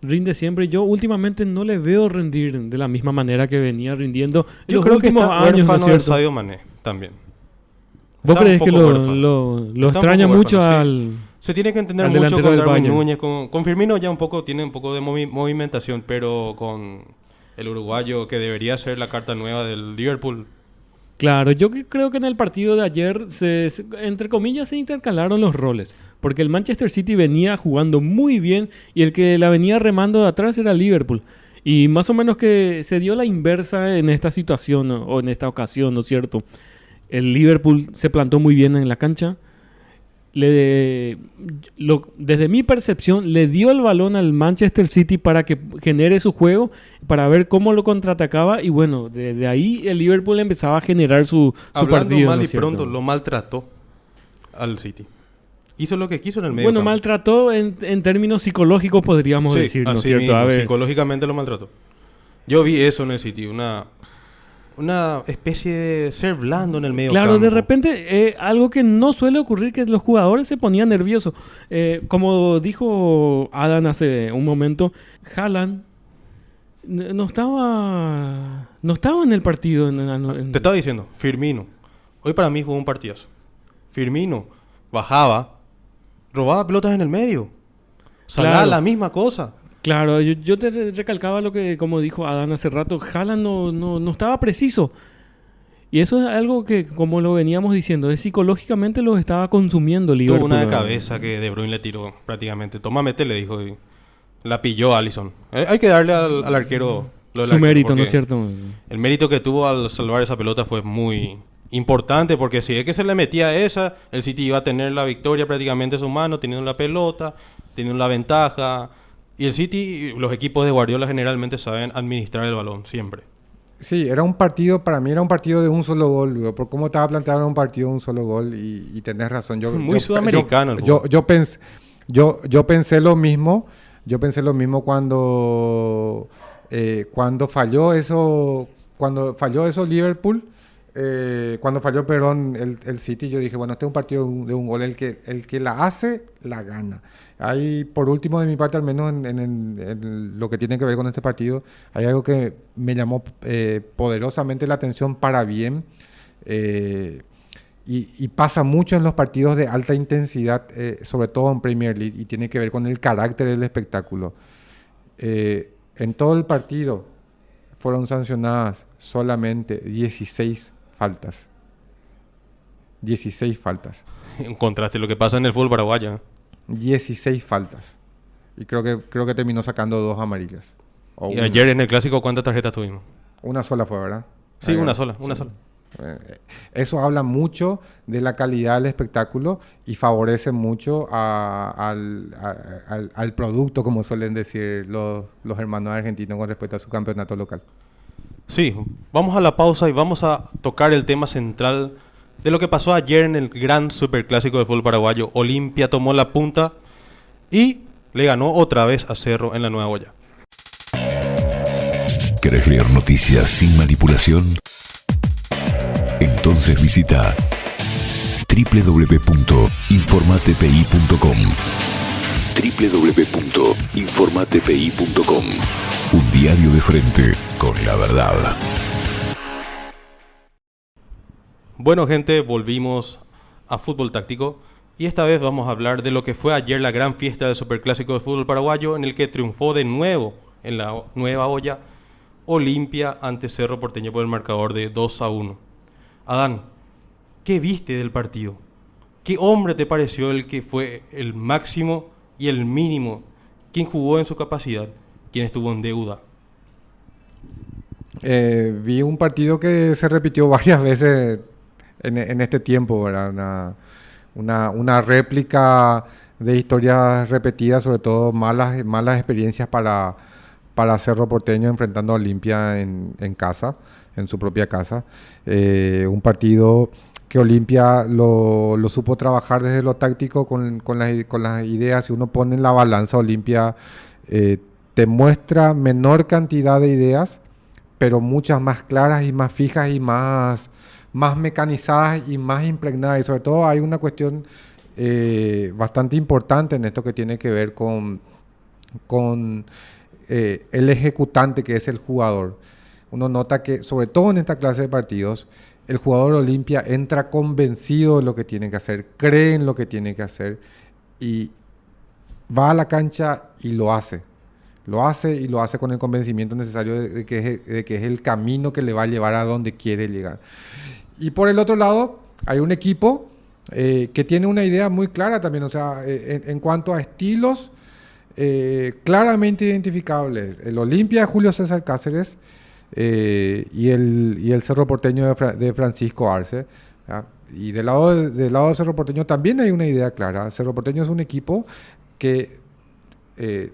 rinde siempre. Yo últimamente no le veo rendir de la misma manera que venía rindiendo en los últimos años, ¿no es de cierto? Sadio Mané también. ¿Vos Está crees un que poco lo extraña mucho huérfano, sí. Se tiene que entender al mucho delantero con del Darwin Bayern? Núñez. Con Firmino ya tiene un poco de movimentación, pero con el uruguayo, que debería ser la carta nueva del Liverpool. Claro, yo creo que en el partido de ayer, entre comillas, se intercalaron los roles. Porque el Manchester City venía jugando muy bien y el que la venía remando de atrás era Liverpool. Y más o menos que se dio la inversa en esta situación o en esta ocasión, ¿no es cierto? El Liverpool se plantó muy bien en la cancha. Desde mi percepción, le dio el balón al Manchester City para que genere su juego, para ver cómo lo contraatacaba. Y bueno, desde ahí el Liverpool empezaba a generar su partido. Mal ¿no y es cierto? pronto lo maltrató al City. Hizo lo que quiso en el medio Bueno, campo. maltrató en términos psicológicos, podríamos decir, ¿no es así cierto? mismo, A ver, psicológicamente lo maltrató. Yo vi eso en el City, una especie de ser blando en el medio claro, campo. de repente, algo que no suele ocurrir, que los jugadores se ponían nerviosos. Como dijo Adam hace un momento, Haaland no estaba en el partido. Te estaba diciendo, Firmino. Hoy para mí jugó un partidazo. Firmino bajaba, robaba pelotas en el medio. Salah, Claro. la misma cosa. Claro, yo te recalcaba lo que, como dijo Adán hace rato, Haaland no estaba preciso. Y eso es algo que, como lo veníamos diciendo, es psicológicamente lo estaba consumiendo Tuvo Liverpool. una de cabeza que De Bruyne le tiró prácticamente. Toma, mete, le dijo. Y la pilló Alisson. Hay que darle al arquero lo del Su arquero, mérito, ¿no porque es cierto? el mérito que tuvo al salvar esa pelota fue muy importante, porque si es que se le metía esa, el City iba a tener la victoria prácticamente en su mano, teniendo la pelota, teniendo la ventaja. Y el City, los equipos de Guardiola generalmente saben administrar el balón, siempre. Sí, era un partido, para mí era un partido de un solo gol, digo, por cómo estaba planteado era un partido de un solo gol y tenés razón. Muy sudamericano el fútbol. Yo pensé lo mismo, cuando falló eso, Liverpool, cuando falló, perdón, el City, yo dije, bueno, este es un partido de un gol, el que la hace, la gana. Hay, por último, de mi parte, al menos en lo que tiene que ver con este partido, hay algo que me llamó poderosamente la atención para bien, y pasa mucho en los partidos de alta intensidad, sobre todo en Premier League, y tiene que ver con el carácter del espectáculo. En todo el partido fueron sancionadas solamente 16 faltas. 16 faltas. En contraste, lo que pasa en el fútbol paraguayo. 16 faltas. Y creo que terminó sacando 2 amarillas. O Y una. ayer en el Clásico, ¿cuántas tarjetas tuvimos? Una sola fue, ¿verdad? Sí, una sola. Eso habla mucho de la calidad del espectáculo y favorece mucho al producto, como suelen decir los hermanos argentinos con respecto a su campeonato local. Sí, vamos a la pausa y vamos a tocar el tema central de lo que pasó ayer en el gran superclásico de fútbol paraguayo. Olimpia tomó la punta y le ganó otra vez a Cerro en la Nueva Boya. ¿Querés leer noticias sin manipulación? Entonces visita www.informatepi.com. www.informatepi.com. Un diario de frente con la verdad. Bueno, gente, volvimos a Fútbol Táctico y esta vez vamos a hablar de lo que fue ayer la gran fiesta del superclásico de fútbol paraguayo, en el que triunfó de nuevo en la Nueva Olla Olimpia ante Cerro Porteño por el marcador de 2-1. Adán, ¿qué viste del partido? ¿Qué hombre te pareció el que fue el máximo y el mínimo? ¿Quién jugó en su capacidad? ¿Quién estuvo en deuda? Vi un partido que se repitió varias veces en este tiempo, ¿verdad? Una réplica de historias repetidas, sobre todo malas experiencias para Cerro Porteño enfrentando a Olimpia en casa, en su propia casa. Un partido que Olimpia lo supo trabajar desde lo táctico con las ideas. Si uno pone en la balanza, Olimpia te muestra menor cantidad de ideas, pero muchas más claras y más fijas y más mecanizadas y más impregnadas. Y sobre todo hay una cuestión bastante importante en esto que tiene que ver con el ejecutante, que es el jugador. Uno nota que, sobre todo en esta clase de partidos, el jugador Olimpia entra convencido de lo que tiene que hacer, cree en lo que tiene que hacer y va a la cancha y lo hace. Lo hace con el convencimiento necesario de que es el camino que le va a llevar a donde quiere llegar. Y por el otro lado, hay un equipo que tiene una idea muy clara también, o sea, en cuanto a estilos claramente identificables. El Olimpia de Julio César Cáceres y el Cerro Porteño de Francisco Arce. ¿Ya? Y del lado de Cerro Porteño también hay una idea clara. Cerro Porteño es un equipo que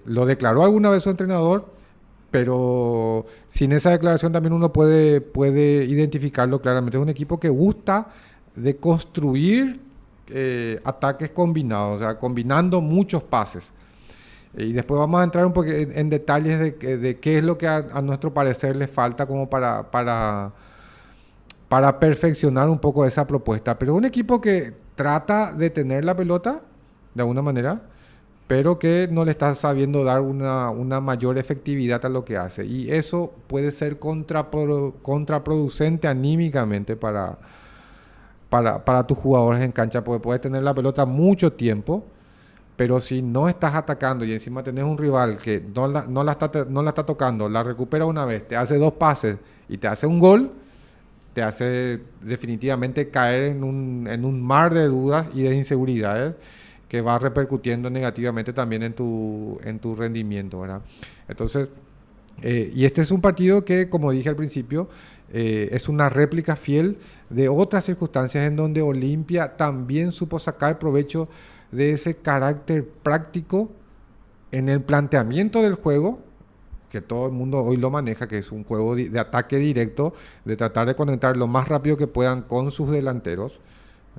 lo declaró alguna vez su entrenador, pero sin esa declaración también uno puede identificarlo claramente. Es un equipo que gusta de construir ataques combinados, o sea, combinando muchos pases. Y después vamos a entrar un poco en detalles de qué es lo que a nuestro parecer le falta como para perfeccionar un poco esa propuesta. Pero un equipo que trata de tener la pelota de alguna manera, pero que no le está sabiendo dar una mayor efectividad a lo que hace. Y eso puede ser contraproducente anímicamente para tus jugadores en cancha, porque puedes tener la pelota mucho tiempo, Pero si no estás atacando y encima tenés un rival que no la está tocando, la recupera una vez, te hace 2 pases y te hace un gol, te hace definitivamente caer en un mar de dudas y de inseguridades que va repercutiendo negativamente también en tu rendimiento, ¿verdad? Entonces, y este es un partido que, como dije al principio, es una réplica fiel de otras circunstancias en donde Olimpia también supo sacar provecho de ese carácter práctico en el planteamiento del juego, que todo el mundo hoy lo maneja, que es un juego de ataque directo, de tratar de conectar lo más rápido que puedan con sus delanteros,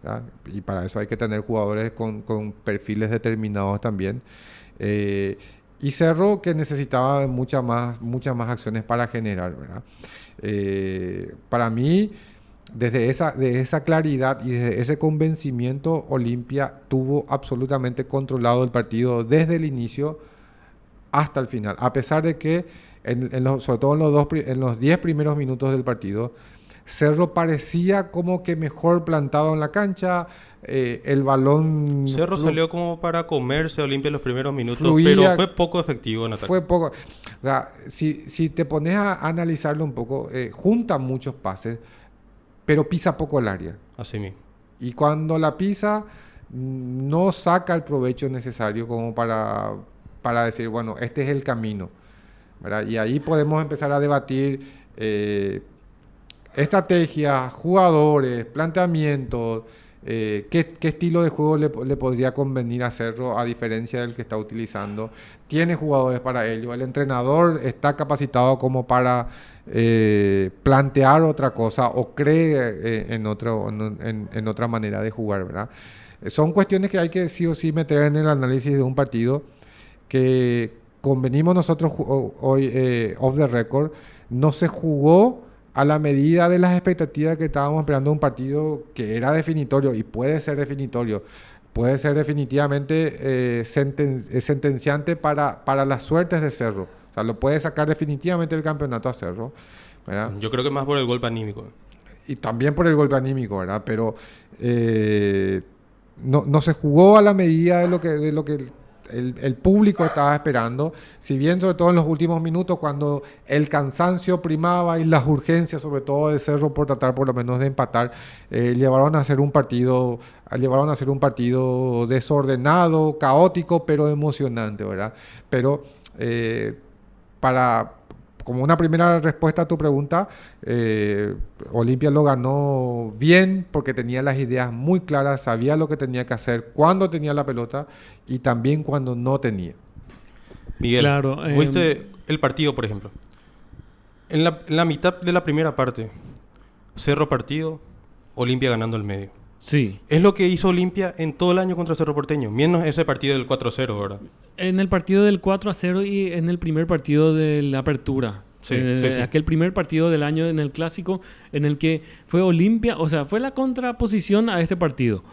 ¿verdad? Y para eso hay que tener jugadores con perfiles determinados también. Y Cerro, que necesitaba muchas más acciones para generar, ¿verdad? Para mí, de esa claridad y desde ese convencimiento, Olimpia tuvo absolutamente controlado el partido desde el inicio hasta el final, a pesar de que sobre todo en los 10 primeros minutos del partido, Cerro parecía como que mejor plantado en la cancha, el balón... Cerro salió como para comerse a Olimpia en los primeros minutos, fluía, pero fue poco efectivo en ataque. Fue poco... O sea, si te pones a analizarlo un poco, junta muchos pases, pero pisa poco el área. Así mismo. Y cuando la pisa, no saca el provecho necesario como para decir, bueno, este es el camino, ¿verdad? Y ahí podemos empezar a debatir estrategias, jugadores, planteamientos, qué estilo de juego le podría convenir a Cerro a diferencia del que está utilizando. Tiene jugadores para ello. El entrenador está capacitado como para plantear otra cosa o cree en otra manera de jugar, ¿verdad? Son cuestiones que hay que sí o sí meter en el análisis de un partido que convenimos nosotros hoy off the record. No se jugó a la medida de las expectativas que estábamos esperando, un partido que era definitorio y puede ser definitorio, puede ser definitivamente sentenciante para las suertes de Cerro. O sea, lo puede sacar definitivamente el campeonato a Cerro, ¿verdad? Yo creo que más por el golpe anímico. Y también por el golpe anímico, ¿verdad? Pero no se jugó a la medida de lo que el público estaba esperando, si bien sobre todo en los últimos minutos cuando el cansancio primaba y las urgencias sobre todo de Cerro por tratar por lo menos de empatar, llevaron a ser un partido desordenado, caótico, pero emocionante, ¿verdad? Pero como una primera respuesta a tu pregunta, Olimpia lo ganó bien porque tenía las ideas muy claras, sabía lo que tenía que hacer cuando tenía la pelota y también cuando no tenía. Miguel, claro, ¿viste el partido, por ejemplo? En la mitad de la primera parte, Cerro partido, Olimpia ganando el medio. Sí. Es lo que hizo Olimpia en todo el año contra Cerro Porteño, menos ese partido del 4-0, ¿verdad? En el partido del 4-0 y en el primer partido de la apertura. Sí. Aquel primer partido del año en el Clásico, en el que fue Olimpia, o sea, fue la contraposición a este partido.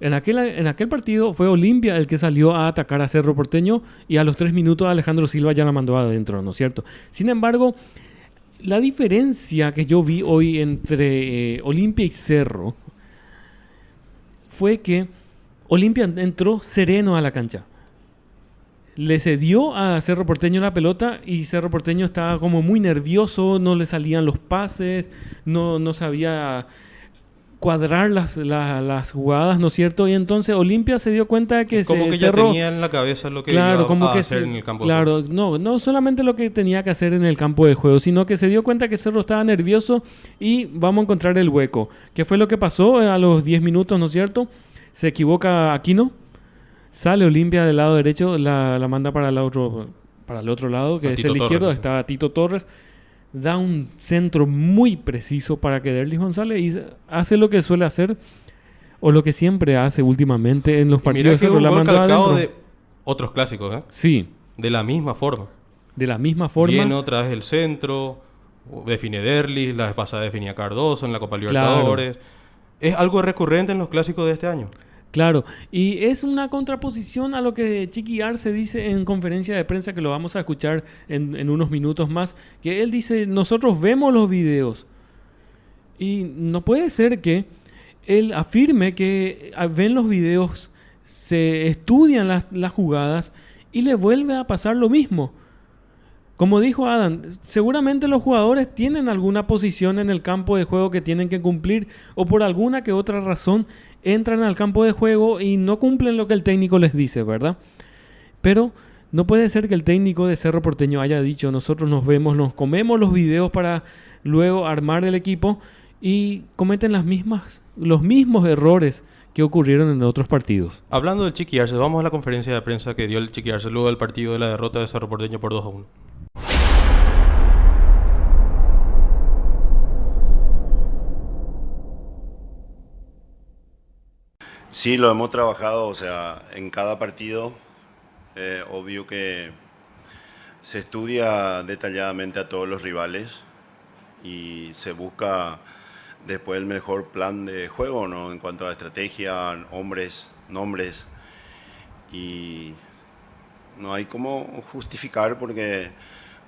En aquel partido fue Olimpia el que salió a atacar a Cerro Porteño y a los 3 minutos Alejandro Silva ya la mandó adentro, ¿no es cierto? Sin embargo, la diferencia que yo vi hoy entre Olimpia y Cerro fue que Olimpia entró sereno a la cancha. Le cedió a Cerro Porteño la pelota y Cerro Porteño estaba como muy nervioso, no le salían los pases, no sabía cuadrar las jugadas, ¿no es cierto? Y entonces Olimpia se dio cuenta de que como que Cerro, ya tenía en la cabeza lo que claro, iba como a que hacer en el campo de claro, juego. no solamente lo que tenía que hacer en el campo de juego, sino que se dio cuenta que Cerro estaba nervioso y vamos a encontrar el hueco. ¿Qué fue lo que pasó a los 10 minutos, ¿no es cierto? Se equivoca Aquino, sale Olimpia del lado derecho, la manda para el otro lado, que es el izquierdo, está Tito Torres, da un centro muy preciso para que Derlis González y hace lo que suele hacer o lo que siempre hace últimamente en los partidos de Cerro, la mandó adentro. De otros clásicos, ¿eh? Sí. De la misma forma. De la misma forma. Viene otra vez el centro, define Derlis, la vez pasada definía Cardoso en la Copa Libertadores. Claro. Es algo recurrente en los clásicos de este año. Claro, y es una contraposición a lo que Chiqui Arce dice en conferencia de prensa, que lo vamos a escuchar en unos minutos más, que él dice, nosotros vemos los videos y no puede ser que él afirme que ven los videos se estudian las jugadas y le vuelve a pasar lo mismo. Como dijo Adam, seguramente los jugadores tienen alguna posición en el campo de juego que tienen que cumplir, o por alguna que otra razón entran al campo de juego y no cumplen lo que el técnico les dice, ¿verdad? Pero no puede ser que el técnico de Cerro Porteño haya dicho: nosotros nos vemos, nos comemos los videos para luego armar el equipo, y cometen los mismos errores que ocurrieron en otros partidos. Hablando del Chiqui Arce, vamos a la conferencia de prensa que dio el Chiqui Arce luego del partido de la derrota de Cerro Porteño por 2-1. Sí, lo hemos trabajado, o sea, en cada partido, obvio que se estudia detalladamente a todos los rivales y se busca después el mejor plan de juego, ¿no? En cuanto a estrategia, hombres, nombres, y no hay cómo justificar, porque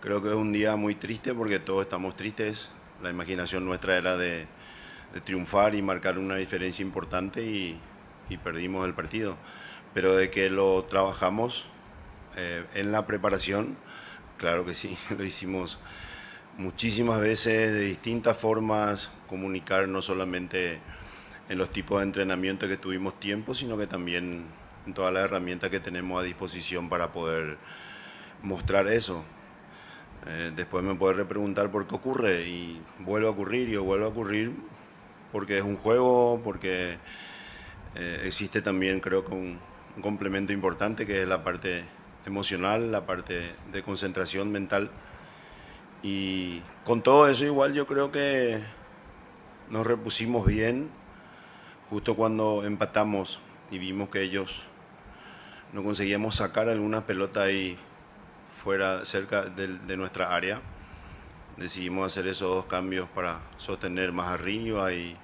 creo que es un día muy triste, porque todos estamos tristes. La imaginación nuestra era de triunfar y marcar una diferencia importante, y perdimos el partido. Pero de que lo trabajamos en la preparación, claro que sí, lo hicimos muchísimas veces, de distintas formas, comunicar no solamente en los tipos de entrenamiento que tuvimos tiempo, sino que también en todas las herramientas que tenemos a disposición para poder mostrar eso. Después me puede repreguntar por qué ocurre, y vuelve a ocurrir, y vuelve a ocurrir porque es un juego, porque existe también, creo que un complemento importante, que es la parte emocional, la parte de concentración mental. Y con todo eso igual yo creo que nos repusimos bien justo cuando empatamos y vimos que ellos no conseguíamos sacar algunas pelotas ahí fuera, cerca de nuestra área. Decidimos hacer esos dos cambios para sostener más arriba, y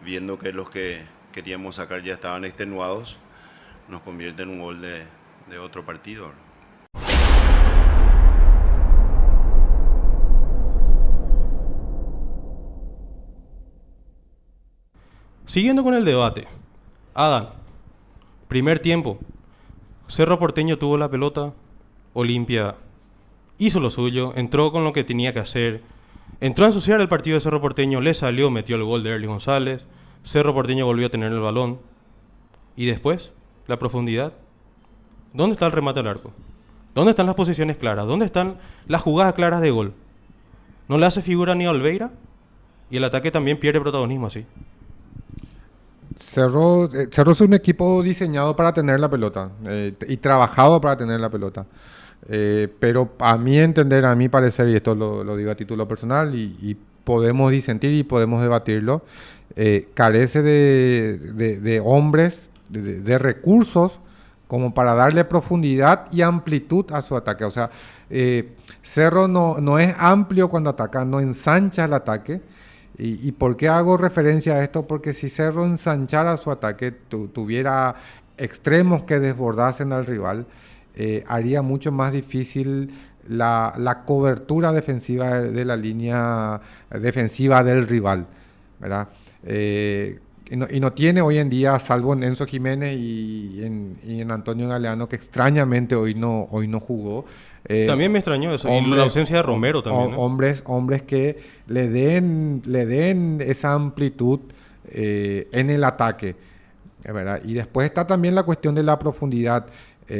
viendo que los que queríamos sacar ya estaban extenuados, nos convierte en un gol de otro partido. Siguiendo con el debate, Adán, primer tiempo, Cerro Porteño tuvo la pelota, Olimpia hizo lo suyo, entró con lo que tenía que hacer, entró a ensuciar el partido de Cerro Porteño, le salió, metió el gol de Erling González, Cerro Porteño volvió a tener el balón, y después, la profundidad. ¿Dónde está el remate al arco? ¿Dónde están las posiciones claras? ¿Dónde están las jugadas claras de gol? No le hace figura ni a Olveira, y el ataque también pierde protagonismo así. Cerro es un equipo diseñado para tener la pelota y trabajado para tener la pelota. Pero a mi entender, a mi parecer, y esto lo digo a título personal, y podemos disentir y podemos debatirlo, carece de hombres, de recursos como para darle profundidad y amplitud a su ataque. O sea, Cerro no es amplio cuando ataca, no ensancha el ataque. ¿Y por qué hago referencia a esto? Porque si Cerro ensanchara su ataque, tuviera extremos que desbordasen al rival, haría mucho más difícil la cobertura defensiva de la línea defensiva del rival, ¿verdad? Y no tiene hoy en día, salvo en Enzo Jiménez y en Antonio Galeano, que extrañamente hoy no jugó. También me extrañó eso, y la ausencia de Romero también, ¿no? Hombres que le den esa amplitud en el ataque, ¿verdad? Y después está también la cuestión de la profundidad.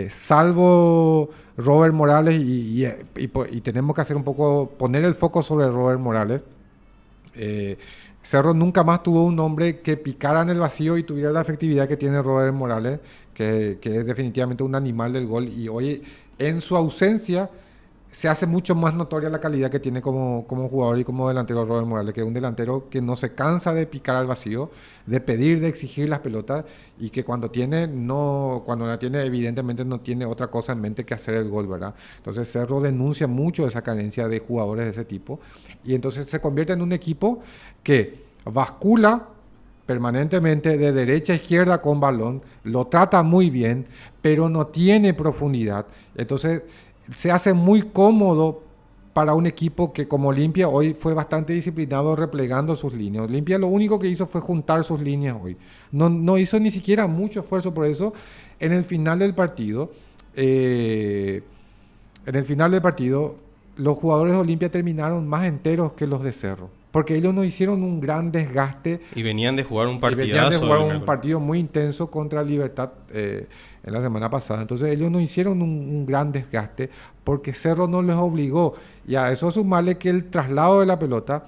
Salvo Robert Morales, y tenemos que hacer un poco, poner el foco sobre Robert Morales. Cerro nunca más tuvo un hombre que picara en el vacío y tuviera la efectividad que tiene Robert Morales, que es definitivamente un animal del gol, y hoy en su ausencia se hace mucho más notoria la calidad que tiene como jugador y como delantero Robert Morales, que es un delantero que no se cansa de picar al vacío, de pedir, de exigir las pelotas, y que cuando la tiene evidentemente no tiene otra cosa en mente que hacer el gol, ¿verdad? Entonces Cerro denuncia mucho esa carencia de jugadores de ese tipo, y entonces se convierte en un equipo que bascula permanentemente de derecha a izquierda con balón, lo trata muy bien, pero no tiene profundidad. Entonces se hace muy cómodo para un equipo que como Olimpia hoy fue bastante disciplinado replegando sus líneas. Olimpia lo único que hizo fue juntar sus líneas hoy. No hizo ni siquiera mucho esfuerzo por eso. En el final del partido, los jugadores de Olimpia terminaron más enteros que los de Cerro. Porque ellos no hicieron un gran desgaste. Y venían de jugar un Y partidazo. venían de jugar un miércoles. partido muy intenso contra Libertad en la semana pasada. Entonces ellos no hicieron un gran desgaste porque Cerro no les obligó. Y a eso sumarle que el traslado de la pelota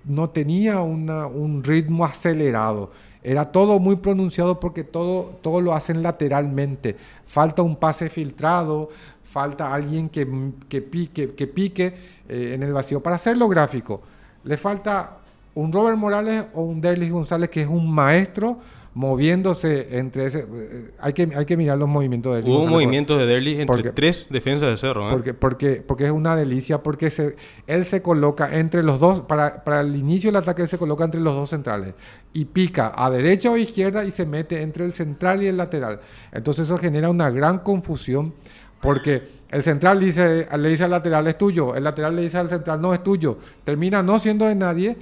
no tenía un ritmo acelerado. Era todo muy pronunciado porque todo lo hacen lateralmente. Falta un pase filtrado, falta alguien que pique en el vacío. Para hacerlo gráfico, le falta un Robert Morales o un Derlis González, que es un maestro moviéndose entre ese... hay que mirar los movimientos de Derlis Hubo un González movimiento de Derlis entre porque- 3 defensas de Cerro. porque es una delicia, porque él se coloca entre los dos, para el inicio del ataque él se coloca entre los dos centrales y pica a derecha o izquierda y se mete entre el central y el lateral. Entonces eso genera una gran confusión porque el central le dice al lateral es tuyo, el lateral le dice al central no es tuyo, termina no siendo de nadie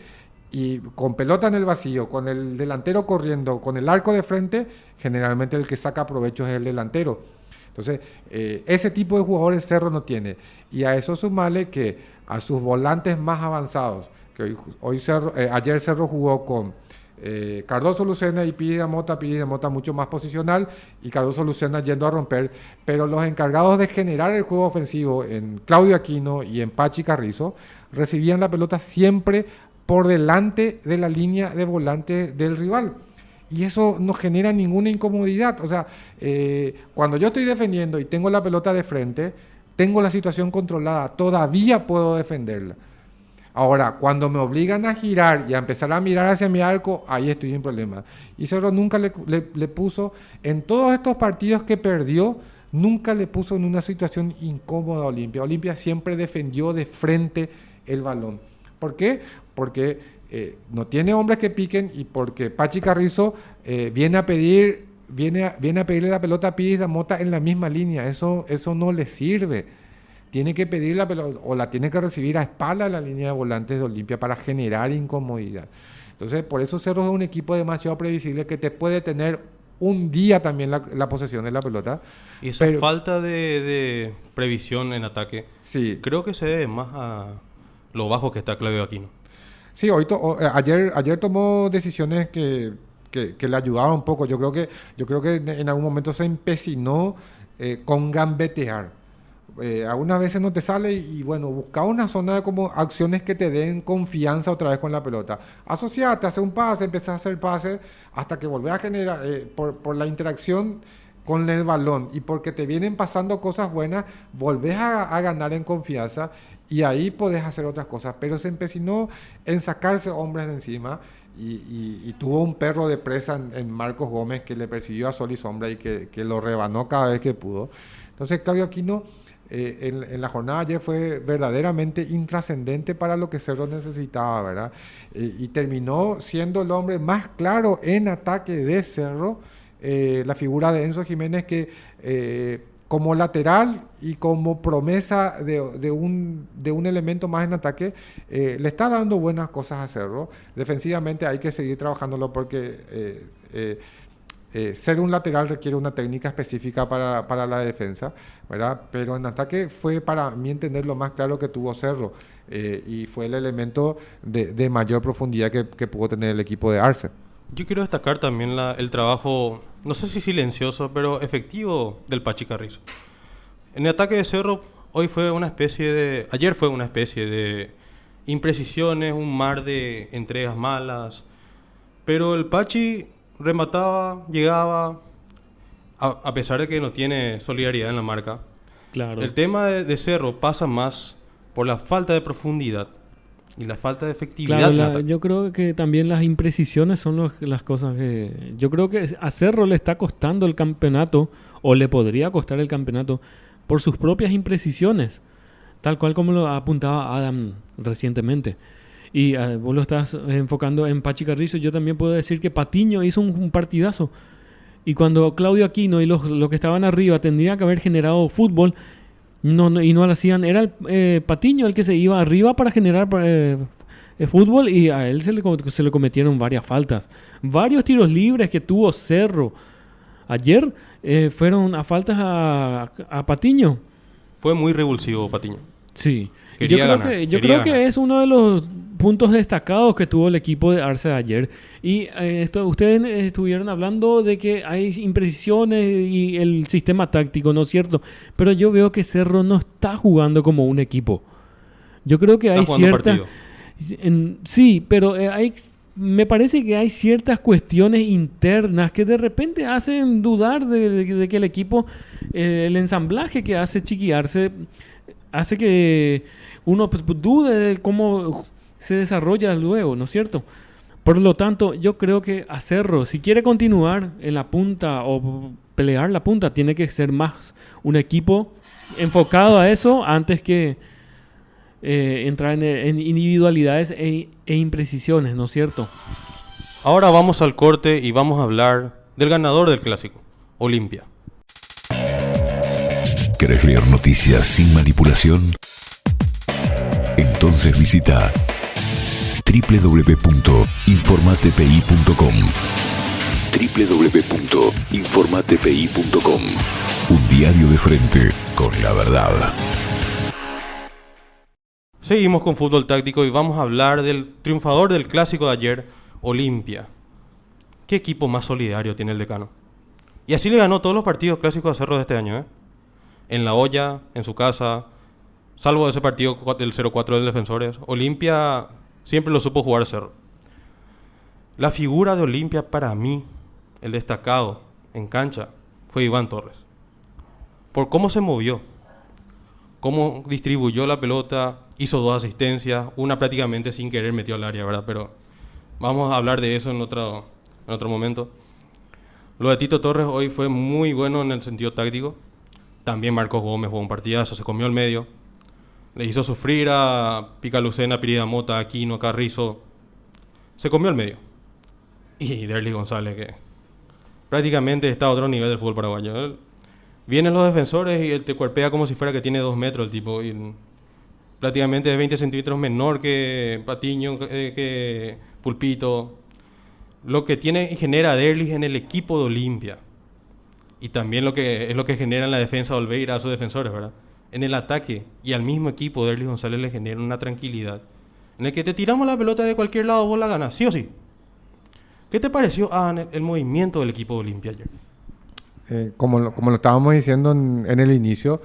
y con pelota en el vacío, con el delantero corriendo, con el arco de frente, generalmente el que saca provecho es el delantero. Entonces, ese tipo de jugadores Cerro no tiene. Y a eso sumarle que a sus volantes más avanzados, que ayer Cerro jugó con Cardoso Lucena y Pidi Mota mucho más posicional y Cardoso Lucena yendo a romper, pero los encargados de generar el juego ofensivo en Claudio Aquino y en Pachi Carrizo recibían la pelota siempre por delante de la línea de volante del rival. Y eso no genera ninguna incomodidad. O sea, cuando yo estoy defendiendo y tengo la pelota de frente, tengo la situación controlada, todavía puedo defenderla. Ahora, cuando me obligan a girar y a empezar a mirar hacia mi arco, ahí estoy en problema. Y Cerro nunca le puso, en todos estos partidos que perdió, nunca le puso en una situación incómoda a Olimpia. Olimpia siempre defendió de frente el balón. ¿Por qué? Porque no tiene hombres que piquen y porque Pachi Carrizo viene a pedirle la pelota a Pidi Mota en la misma línea. Eso no le sirve. Tiene que pedir la pelota o la tiene que recibir a espalda de la línea de volantes de Olimpia para generar incomodidad. Entonces, por eso Cerro es un equipo demasiado previsible que te puede tener un día también la posesión de la pelota. Y esa falta de previsión en ataque, sí, creo que se debe más a lo bajo que está Claudio Aquino. Sí, ayer tomó decisiones que le ayudaron un poco. Yo creo que en algún momento se empecinó con gambetear. Algunas veces no te sale y bueno, busca una zona de como acciones que te den confianza otra vez con la pelota. Asociate, hace un pase, empezás a hacer pases hasta que volvés a generar, por la interacción con el balón y porque te vienen pasando cosas buenas, volvés a ganar en confianza y ahí podés hacer otras cosas. Pero se empecinó en sacarse hombres de encima y tuvo un perro de presa en Marcos Gómez que le persiguió a sol y sombra y que lo rebanó cada vez que pudo. Entonces Claudio Aquino en la jornada ayer fue verdaderamente intrascendente para lo que Cerro necesitaba, ¿verdad? Y terminó siendo el hombre más claro en ataque de Cerro, la figura de Enzo Jiménez que como lateral y como promesa de un elemento más en ataque, le está dando buenas cosas a Cerro. Defensivamente hay que seguir trabajándolo porque ser un lateral requiere una técnica específica para la defensa, ¿verdad? Pero en ataque fue, para mí entender, lo más claro que tuvo Cerro y fue el elemento de mayor profundidad que pudo tener el equipo de Arce. Yo quiero destacar también el trabajo, no sé si silencioso, pero efectivo del Pachi Carrizo. En el ataque de Cerro, ayer fue una especie de imprecisiones, un mar de entregas malas, pero el Pachi remataba, llegaba, a pesar de que no tiene solidaridad en la marca. Claro. El tema de Cerro pasa más por la falta de profundidad y la falta de efectividad. Claro, en ataque. yo creo que también las imprecisiones son las cosas que... Yo creo que a Cerro le está costando el campeonato, o le podría costar el campeonato, por sus propias imprecisiones, tal cual como lo apuntaba Adam recientemente. Y vos lo estás enfocando en Pachi Carrizo. Yo también puedo decir que Patiño hizo un partidazo. Y cuando Claudio Aquino y los que estaban arriba tendrían que haber generado fútbol, No, y no lo hacían. Era el Patiño el que se iba arriba para generar fútbol y a él se le cometieron varias faltas. Varios tiros libres que tuvo Cerro ayer fueron a faltas a Patiño. Fue muy revulsivo Patiño. Sí. Quería ganar, Yo quería creo que ganar. es uno de los puntos destacados que tuvo el equipo de Arce ayer. Y ustedes estuvieron hablando de que hay imprecisiones y el sistema táctico, ¿no es cierto? Pero yo veo que Cerro no está jugando como un equipo. Yo creo que Está hay jugando ciertas... partido. Sí, pero me parece que hay ciertas cuestiones internas que de repente hacen dudar de que el equipo, el ensamblaje que hace Chiqui Arce, hace que uno pues, dude de cómo se desarrolla luego, ¿no es cierto? Por lo tanto, yo creo que a Cerro, si quiere continuar en la punta o pelear la punta, tiene que ser más un equipo enfocado a eso antes que entrar en individualidades e imprecisiones, ¿no es cierto? Ahora vamos al corte y vamos a hablar del ganador del clásico, Olimpia. ¿Querés leer noticias sin manipulación? Entonces visita www.informatepi.com www.informatepi.com. Un diario de frente con la verdad. Seguimos con fútbol táctico y vamos a hablar del triunfador del clásico de ayer, Olimpia. ¿Qué equipo más solidario tiene el Decano? Y así le ganó todos los partidos clásicos a Cerro de este año, ¿eh? En La Olla, en su casa, salvo ese partido del 0-4 del Defensores. Olimpia siempre lo supo jugar Cerro. La figura de Olimpia para mí, el destacado en cancha, fue Iván Torres. Por cómo se movió, cómo distribuyó la pelota, hizo 2 asistencias, una prácticamente sin querer metió al área, ¿verdad? Pero vamos a hablar de eso en otro momento. Lo de Tito Torres hoy fue muy bueno en el sentido táctico. También Marcos Gómez jugó un partidazo, se comió el medio. Le hizo sufrir a Picalucena, Pirida Mota, Aquino, Carrizo. Se comió el medio. Y Derlis González, que prácticamente está a otro nivel del fútbol paraguayo. Vienen los defensores y él te cuerpea como si fuera que tiene 2 metros el tipo. Y prácticamente es 20 centímetros menor que Patiño, que Pulpito. Lo que tiene y genera Derlis en el equipo de Olimpia. Y también lo que genera en la defensa de Olveira a sus defensores, ¿verdad? En el ataque y al mismo equipo de Derlis González le genera una tranquilidad. En el que te tiramos la pelota de cualquier lado, vos la ganas, sí o sí. ¿Qué te pareció el movimiento del equipo de Olimpia ayer? Como lo estábamos diciendo en el inicio,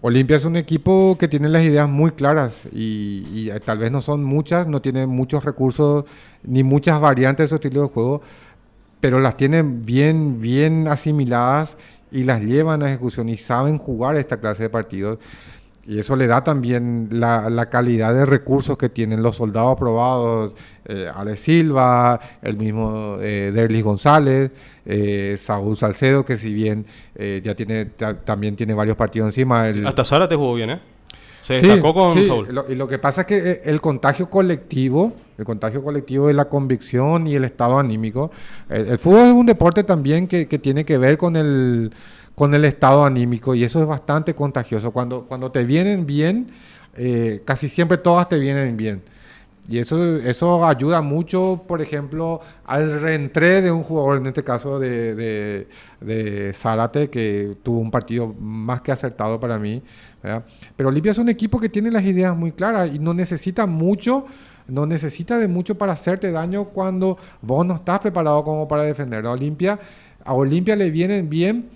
Olimpia es un equipo que tiene las ideas muy claras y tal vez no son muchas, no tiene muchos recursos ni muchas variantes de su estilo de juego, pero las tienen bien asimiladas y las llevan a ejecución y saben jugar esta clase de partidos. Y eso le da también la calidad de recursos que tienen los soldados probados, Ale Silva, el mismo Derlis González, Saúl Salcedo, que si bien también tiene varios partidos encima. Hasta Sara te jugó bien, ¿eh? Se Sí, destacó con sí. Saúl. Y lo que pasa es que el contagio colectivo de la convicción y el estado anímico, el fútbol es un deporte también que tiene que ver con el estado anímico y eso es bastante contagioso. Cuando te vienen bien, casi siempre todas te vienen bien. Y eso ayuda mucho, por ejemplo, al reentré de un jugador, en este caso de Zárate, que tuvo un partido más que acertado para mí, ¿verdad? Pero Olimpia es un equipo que tiene las ideas muy claras y no necesita de mucho para hacerte daño cuando vos no estás preparado como para defender. A Olimpia le vienen bien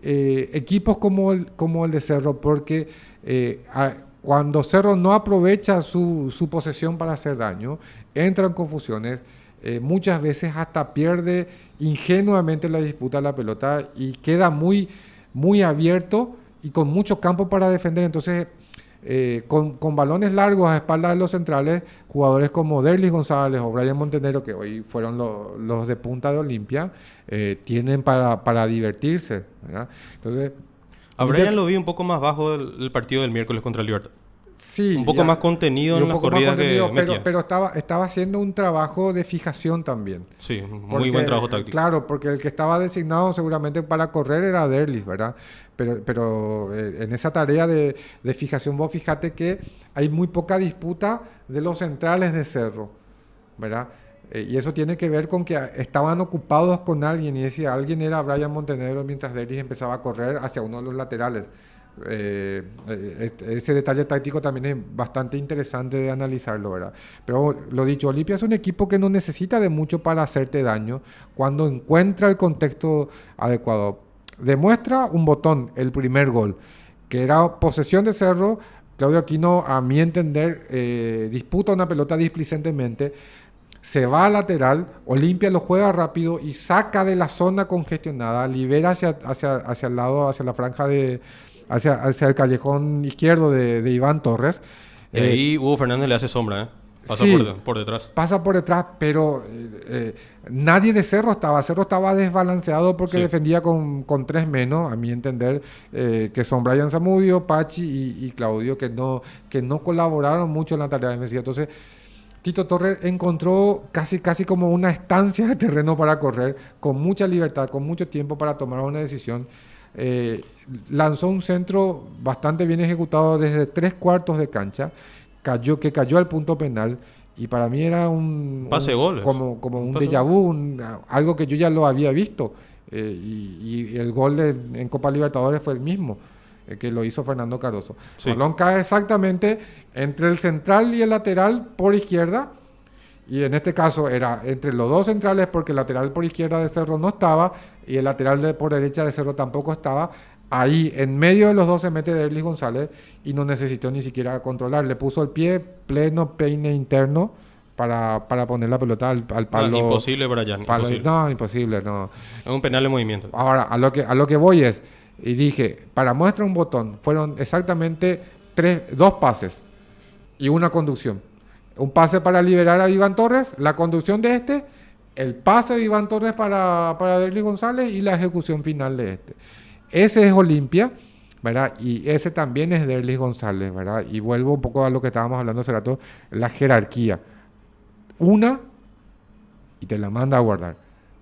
equipos como el de Cerro, porque cuando Cerro no aprovecha su posesión para hacer daño, entra en confusiones, muchas veces hasta pierde ingenuamente la disputa de la pelota y queda muy, muy abierto y con mucho campo para defender. Entonces, con balones largos a espaldas de los centrales, jugadores como Derlis González o Brian Montenegro, que hoy fueron los de punta de Olimpia, tienen para divertirse, ¿verdad? Entonces, A Brian lo vi un poco más bajo del partido del miércoles contra el Libertad. Sí, un poco ya, más contenido y en un las poco más corridas contenido, que metía. pero estaba haciendo un trabajo de fijación también. Sí, muy Porque, buen trabajo táctico. claro, porque el que estaba designado seguramente para correr era Derlis, ¿verdad? Pero en esa tarea de fijación, vos fíjate que hay muy poca disputa de los centrales de Cerro, ¿verdad? Y eso tiene que ver con que estaban ocupados con alguien, y ese alguien era Brian Montenegro mientras Derlis empezaba a correr hacia uno de los laterales. Ese detalle táctico también es bastante interesante de analizarlo, ¿verdad? Pero lo dicho, Olimpia es un equipo que no necesita de mucho para hacerte daño cuando encuentra el contexto adecuado. Demuestra un botón, el primer gol, que era posesión de Cerro. Claudio Aquino, a mi entender, disputa una pelota displicentemente, se va a lateral, Olimpia lo juega rápido y saca de la zona congestionada, libera hacia el lado, hacia la franja hacia el callejón izquierdo de Iván Torres. Y ahí Hugo Fernández le hace sombra, ¿eh? Pasa Sí, por detrás. pasa por detrás, pero nadie de Cerro estaba desbalanceado porque Sí. defendía con 3 menos, a mi entender, que son Brian Zamudio, Pachi y Claudio, que no colaboraron mucho en la tarea defensiva. Entonces, Tito Torres encontró casi como una estancia de terreno para correr, con mucha libertad, con mucho tiempo para tomar una decisión. Lanzó un centro bastante bien ejecutado desde 3/4 de cancha, que cayó al punto penal, y para mí era Pase de goles. como Un un pase de déjà vu, algo que yo ya lo había visto. Y el gol en Copa Libertadores fue el mismo, que lo hizo Fernando Cardoso. Sí. El balón cae exactamente entre el central y el lateral por izquierda, y en este caso era entre los dos centrales, porque el lateral por izquierda de Cerro no estaba y el lateral por derecha de Cerro tampoco estaba. Ahí en medio de los dos se mete Derlis González y no necesitó ni siquiera controlar. Le puso el pie, pleno peine interno, para poner la pelota al palo. No, imposible para Jan, imposible. No, imposible, no. Es un penal de movimiento. Ahora, a lo que voy es, y dije, para muestra un botón, fueron exactamente 2 pases y una conducción. Un pase para liberar a Iván Torres, la conducción de este, el pase de Iván Torres para Derlis González y la ejecución final de este. Ese es Olimpia, ¿verdad? Y ese también es Derlis González, ¿verdad? Y vuelvo un poco a lo que estábamos hablando hace rato, la jerarquía. Una y te la manda a guardar,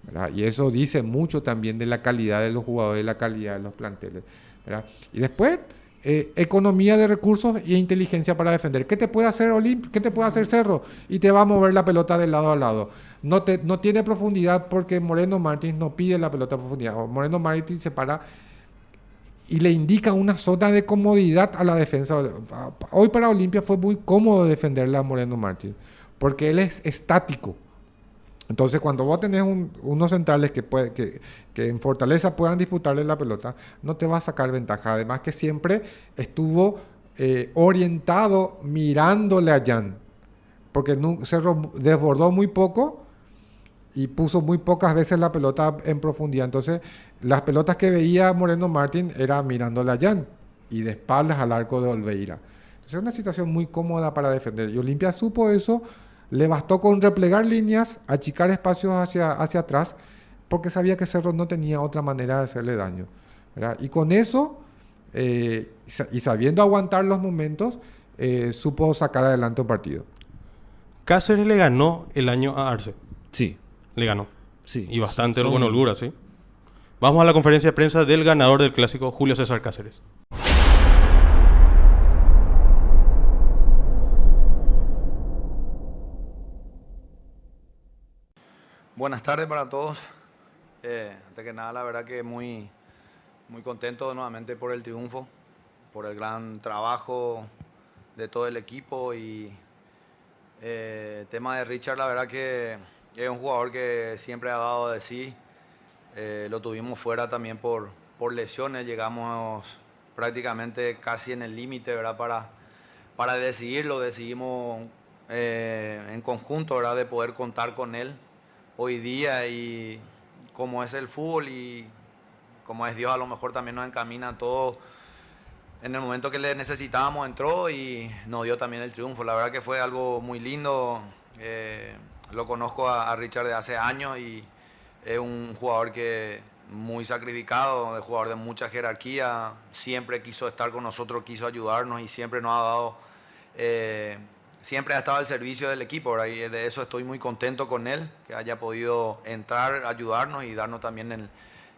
¿verdad? Y eso dice mucho también de la calidad de los jugadores, de la calidad de los planteles, ¿verdad? Y después, economía de recursos y inteligencia para defender. ¿Qué te puede hacer Olimpia? ¿Qué te puede hacer Cerro? Y te va a mover la pelota de lado a lado. No tiene profundidad porque Moreno Martins no pide la pelota a profundidad. Moreno Martins se para y le indica una zona de comodidad a la defensa. Hoy para Olimpia fue muy cómodo defenderle a Moreno Martins, porque él es estático. Entonces, cuando vos tenés unos centrales que en fortaleza puedan disputarle la pelota, no te va a sacar ventaja. Además que siempre estuvo orientado mirándole a Jan, porque Cerro desbordó muy poco y puso muy pocas veces la pelota en profundidad. Entonces, las pelotas que veía Moreno Martín era mirándole a Jan y de espaldas al arco de Olveira. Entonces, es una situación muy cómoda para defender. Y Olimpia supo eso, le bastó con replegar líneas, achicar espacios hacia atrás, porque sabía que Cerro no tenía otra manera de hacerle daño, ¿verdad? Y con eso, y sabiendo aguantar los momentos, supo sacar adelante un partido. Cáceres le ganó el año a Arce. Sí, Le ganó. sí. Y bastante Son- con holgura, ¿sí? Vamos a la conferencia de prensa del ganador del clásico, Julio César Cáceres. Buenas tardes para todos. Antes que nada, la verdad que muy contento nuevamente por el triunfo, por el gran trabajo de todo el equipo y tema de Richard, la verdad que es un jugador que siempre ha dado de sí. Lo tuvimos fuera también por lesiones, llegamos prácticamente casi en el límite, ¿verdad? Para decidirlo, decidimos en conjunto, ¿verdad? De poder contar con él hoy día, y como es el fútbol y como es Dios, a lo mejor también nos encamina todo. En el momento que le necesitábamos entró y nos dio también el triunfo. La verdad que fue algo muy lindo. Lo conozco a Richard de hace años y es un jugador que muy sacrificado, jugador de mucha jerarquía. Siempre quiso estar con nosotros, quiso ayudarnos y siempre nos ha dado siempre ha estado al servicio del equipo, ¿verdad? Y de eso estoy muy contento con él, que haya podido entrar, ayudarnos y darnos también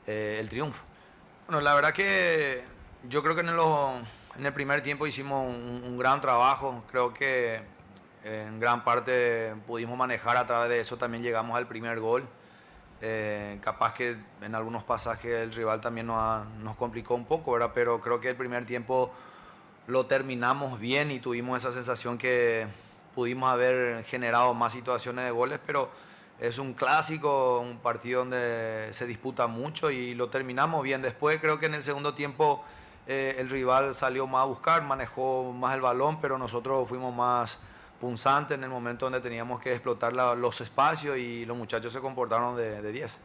el triunfo. Bueno, la verdad que yo creo que en el primer tiempo hicimos un gran trabajo. Creo que en gran parte pudimos manejar, a través de eso también llegamos al primer gol. Capaz que en algunos pasajes el rival también nos complicó un poco, ¿verdad? Pero creo que el primer tiempo lo terminamos bien y tuvimos esa sensación que pudimos haber generado más situaciones de goles, pero es un clásico, un partido donde se disputa mucho y lo terminamos bien. Después creo que en el segundo tiempo el rival salió más a buscar, manejó más el balón, pero nosotros fuimos más punzantes en el momento donde teníamos que explotar los espacios y los muchachos se comportaron de 10.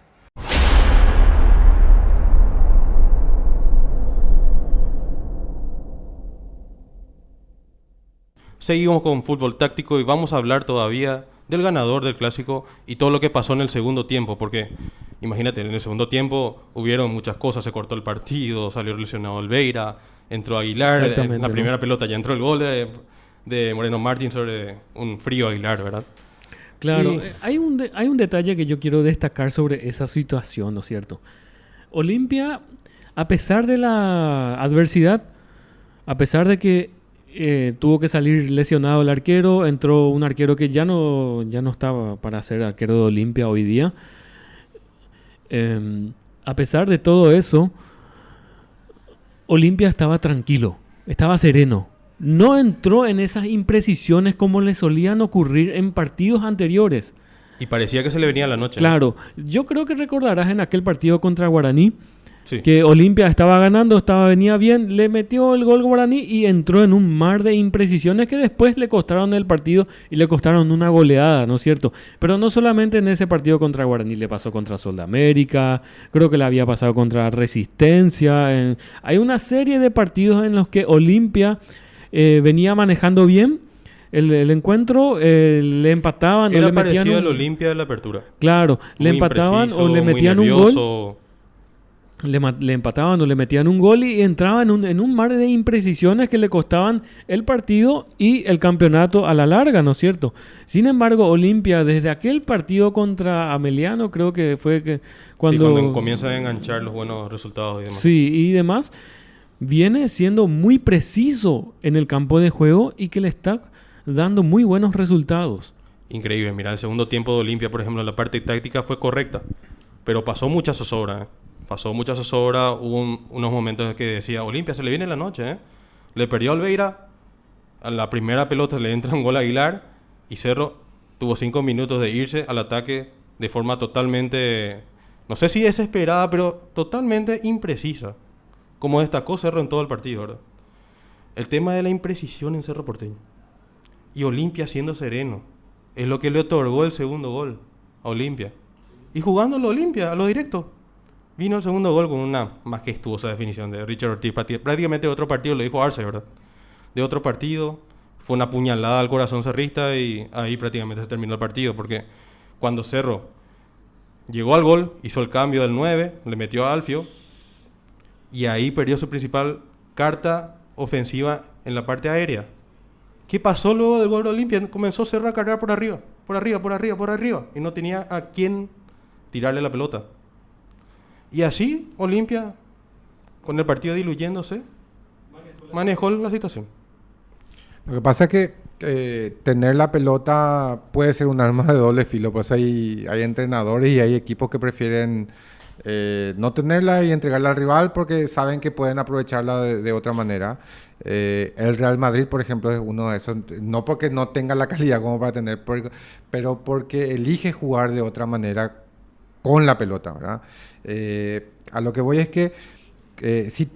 Seguimos con fútbol táctico y vamos a hablar todavía del ganador del clásico y todo lo que pasó en el segundo tiempo, porque imagínate, en el segundo tiempo hubieron muchas cosas, se cortó el partido, salió lesionado Olveira, entró Aguilar, en la primera pelota ya entró el gol de Moreno Martín sobre un frío Aguilar, ¿verdad? Claro, hay un detalle que yo quiero destacar sobre esa situación, ¿no es cierto? Olimpia, a pesar de la adversidad, a pesar de que tuvo que salir lesionado el arquero, entró un arquero que ya no estaba para ser arquero de Olimpia hoy día. A pesar de todo eso, Olimpia estaba tranquilo, estaba sereno. No entró en esas imprecisiones como le solían ocurrir en partidos anteriores. Y parecía que se le venía la noche. Claro, yo creo que recordarás en aquel partido contra Guaraní, sí, que Olimpia estaba ganando, venía bien, le metió el gol Guaraní y entró en un mar de imprecisiones que después le costaron el partido y le costaron una goleada, ¿no es cierto? Pero no solamente en ese partido contra Guaraní, le pasó contra Sol de América, creo que le había pasado contra Resistencia. Hay una serie de partidos en los que Olimpia venía manejando bien el encuentro, le empataban o le metían parecido al Olimpia de la Apertura. Claro, le Muy empataban impreciso, o le muy metían un nervioso. gol. Le empataban o le metían un gol y entraba en un mar de imprecisiones que le costaban el partido y el campeonato a la larga, ¿no es cierto? Sin embargo, Olimpia, desde aquel partido contra Ameliano, creo que fue que cuando comienza a enganchar los buenos resultados y demás. Sí, y demás, viene siendo muy preciso en el campo de juego y que le está dando muy buenos resultados. Increíble, mira, el segundo tiempo de Olimpia, por ejemplo, en la parte táctica fue correcta, pero pasó mucha zozobra, Pasó mucha zozobra, hubo unos momentos en que decía, Olimpia se le viene la noche, Le perdió a Olveira, a la primera pelota le entra un gol a Aguilar y Cerro tuvo 5 minutos de irse al ataque de forma totalmente, no sé si desesperada, pero totalmente imprecisa, como destacó Cerro en todo el partido, ¿verdad? El tema de la imprecisión en Cerro Porteño y Olimpia siendo sereno es lo que le otorgó el segundo gol a Olimpia. Y jugándolo Olimpia a lo directo. Vino el segundo gol con una majestuosa definición de Richard Ortiz. Prácticamente de otro partido, lo dijo Arce, ¿verdad? De otro partido, fue una puñalada al corazón cerrista y ahí prácticamente se terminó el partido. Porque cuando Cerro llegó al gol, hizo el cambio del 9, le metió a Alfio y ahí perdió su principal carta ofensiva en la parte aérea. ¿Qué pasó luego del gol de Olimpia? Comenzó Cerro a cargar por arriba y no tenía a quién tirarle la pelota. Y así, Olimpia, con el partido diluyéndose, manejó la situación. Lo que pasa es que tener la pelota puede ser un arma de doble filo. Pues hay entrenadores y hay equipos que prefieren no tenerla y entregarla al rival porque saben que pueden aprovecharla de otra manera. El Real Madrid, por ejemplo, es uno de esos. No porque no tenga la calidad como para tener, pero porque elige jugar de otra manera con la pelota, ¿verdad? A lo que voy es que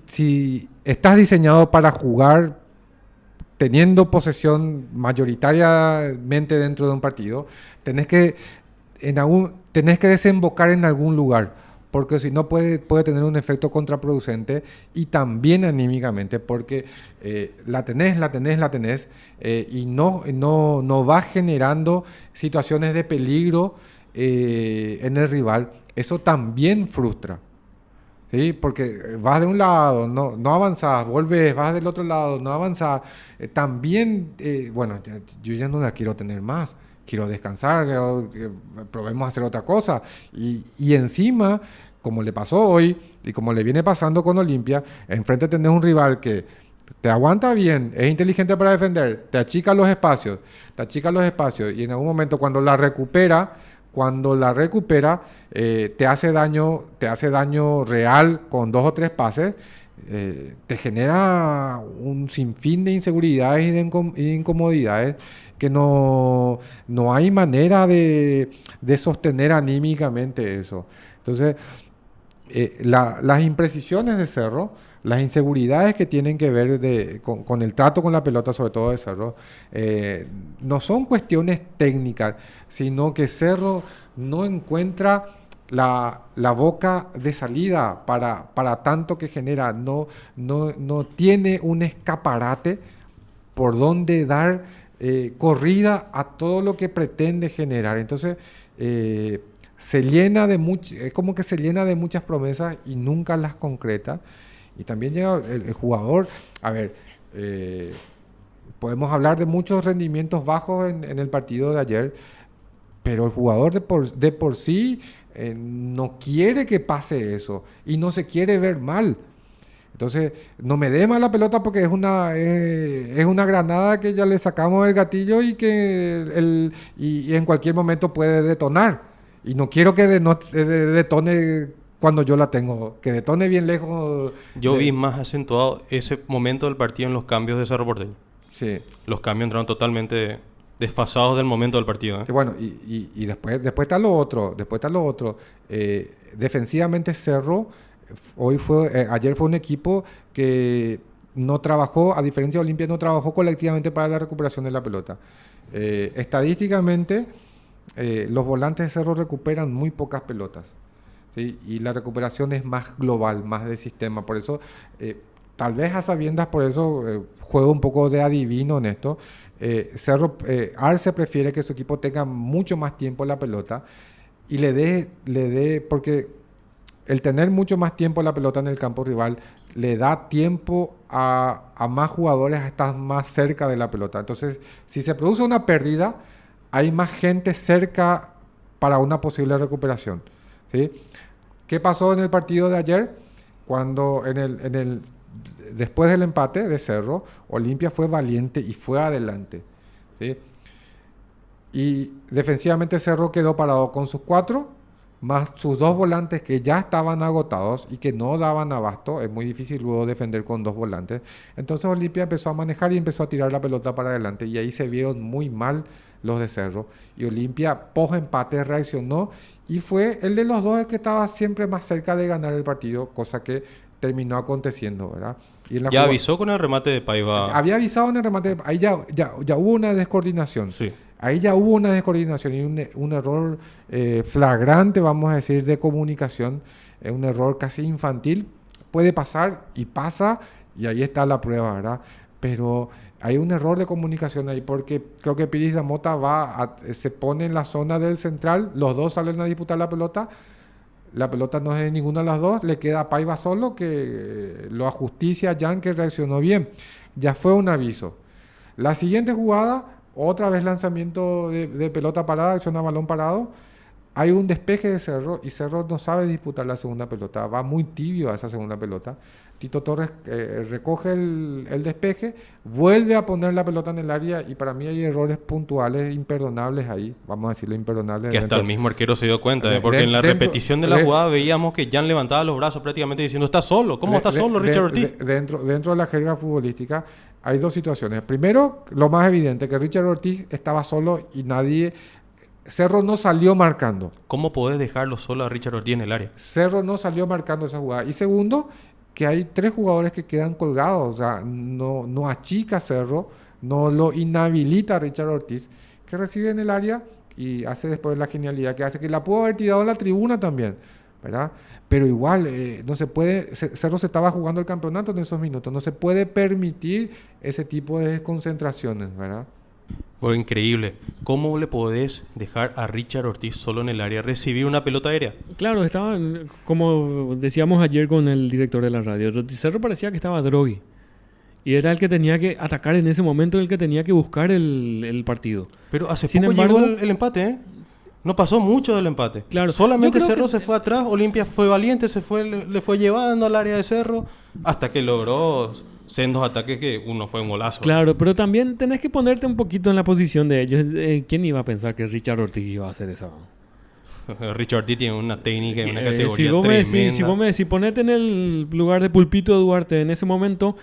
si estás diseñado para jugar teniendo posesión mayoritariamente dentro de un partido, tenés que desembocar en algún lugar, porque si no puede tener un efecto contraproducente y también anímicamente, porque la tenés y no va generando situaciones de peligro en el rival. Eso también frustra. ¿sí? Porque vas de un lado, no avanzás, volvés, vas del otro lado, no avanzás. También, bueno, yo ya no la quiero tener más. Quiero descansar, que probemos a hacer otra cosa. Y encima, como le pasó hoy y como le viene pasando con Olimpia, enfrente tenés un rival que te aguanta bien, es inteligente para defender, te achica los espacios y en algún momento cuando la recupera, te hace daño real con 2 o 3 pases, te genera un sinfín de inseguridades y de incomodidades que no hay manera de sostener anímicamente eso. Entonces, las imprecisiones de Cerro, las inseguridades que tienen que ver con el trato con la pelota, sobre todo de Cerro, no son cuestiones técnicas, sino que Cerro no encuentra la boca de salida para tanto que genera, no tiene un escaparate por donde dar corrida a todo lo que pretende generar. Entonces, es como que se llena de muchas promesas y nunca las concreta. Y también llega el jugador, a ver, podemos hablar de muchos rendimientos bajos en el partido de ayer, pero el jugador de por sí no quiere que pase eso y no se quiere ver mal. Entonces, no me dé más la pelota porque es una granada que ya le sacamos el gatillo y que y en cualquier momento puede detonar. Y no quiero que detone cuando yo la tengo, que detone bien lejos. Yo vi más acentuado ese momento del partido en los cambios de Cerro Porteño. Sí. Los cambios entraron totalmente desfasados del momento del partido. Y bueno, y después está lo otro. Defensivamente Cerro, ayer fue un equipo que no trabajó, a diferencia de Olimpia, no trabajó colectivamente para la recuperación de la pelota. Estadísticamente, los volantes de Cerro recuperan muy pocas pelotas, ¿sí? Y la recuperación es más global, más de sistema. Por eso, tal vez a sabiendas, por eso juego un poco de adivino en esto. Arce prefiere que su equipo tenga mucho más tiempo la pelota y le dé, porque el tener mucho más tiempo la pelota en el campo rival le da tiempo a más jugadores a estar más cerca de la pelota. Entonces, si se produce una pérdida, hay más gente cerca para una posible recuperación, ¿sí? ¿Qué pasó en el partido de ayer? Cuando después del empate de Cerro, Olimpia fue valiente y fue adelante, ¿sí? Y defensivamente Cerro quedó parado con sus 4, más sus 2 volantes que ya estaban agotados y que no daban abasto. Es muy difícil luego defender con 2 volantes. Entonces Olimpia empezó a manejar y empezó a tirar la pelota para adelante. Y ahí se vieron muy mal los de Cerro. Y Olimpia, post empate, reaccionó. Y fue el de los dos el que estaba siempre más cerca de ganar el partido, cosa que terminó aconteciendo, ¿verdad? Y ya avisó con el remate de Paiva. Había avisado en el remate. Ahí ya hubo una descoordinación. Sí. Ahí ya hubo una descoordinación y un error flagrante, vamos a decir, de comunicación. Un error casi infantil. Puede pasar y pasa, y ahí está la prueba, ¿verdad? Pero hay un error de comunicación ahí, porque creo que Piris Damota se pone en la zona del central, los dos salen a disputar la pelota no es de ninguna de las dos, le queda a Paiva solo, que lo ajusticia Jan, que reaccionó bien. Ya fue un aviso. La siguiente jugada, otra vez lanzamiento de pelota parada, acción a balón parado. Hay un despeje de Cerro y Cerro no sabe disputar la segunda pelota, va muy tibio a esa segunda pelota. Tito Torres recoge el despeje, vuelve a poner la pelota en el área y para mí hay errores puntuales imperdonables ahí, vamos a decirlo imperdonables. Que hasta el mismo arquero se dio cuenta, porque en la repetición de la jugada veíamos que Jan levantaba los brazos prácticamente diciendo, está solo, ¿cómo está solo Richard Ortiz? Dentro de la jerga futbolística hay 2 situaciones. Primero, lo más evidente, que Richard Ortiz estaba solo y Cerro no salió marcando. ¿Cómo podés dejarlo solo a Richard Ortiz en el área? Cerro no salió marcando esa jugada. Y segundo, que hay 3 jugadores que quedan colgados. O sea, no achica Cerro, no lo inhabilita a Richard Ortiz, que recibe en el área y hace después la genialidad que hace, que la pudo haber tirado a la tribuna también, ¿verdad? Pero igual, no se puede, Cerro se estaba jugando el campeonato en esos minutos, no se puede permitir ese tipo de desconcentraciones, ¿verdad? Fue increíble. ¿Cómo le podés dejar a Richard Ortiz solo en el área recibir una pelota aérea? Claro, estaba, como decíamos ayer con el director de la radio, Cerro parecía que estaba drogui. Y era el que tenía que atacar en ese momento, el que tenía que buscar el partido. Pero hace Sin poco embargo, llegó el empate, ¿eh? No pasó mucho del empate. Claro, Solamente yo creo Cerro que- se fue atrás, Olimpia fue valiente, le fue llevando al área de Cerro hasta que logró sendos ataques que uno fue un golazo. Claro, pero también tenés que ponerte un poquito en la posición de ellos. ¿Quién iba a pensar que Richard Ortiz iba a hacer eso? Richard Ortiz tiene una técnica y una Si categoría vos me tremenda. decís, ponete en el lugar de Pulpito Duarte en ese momento,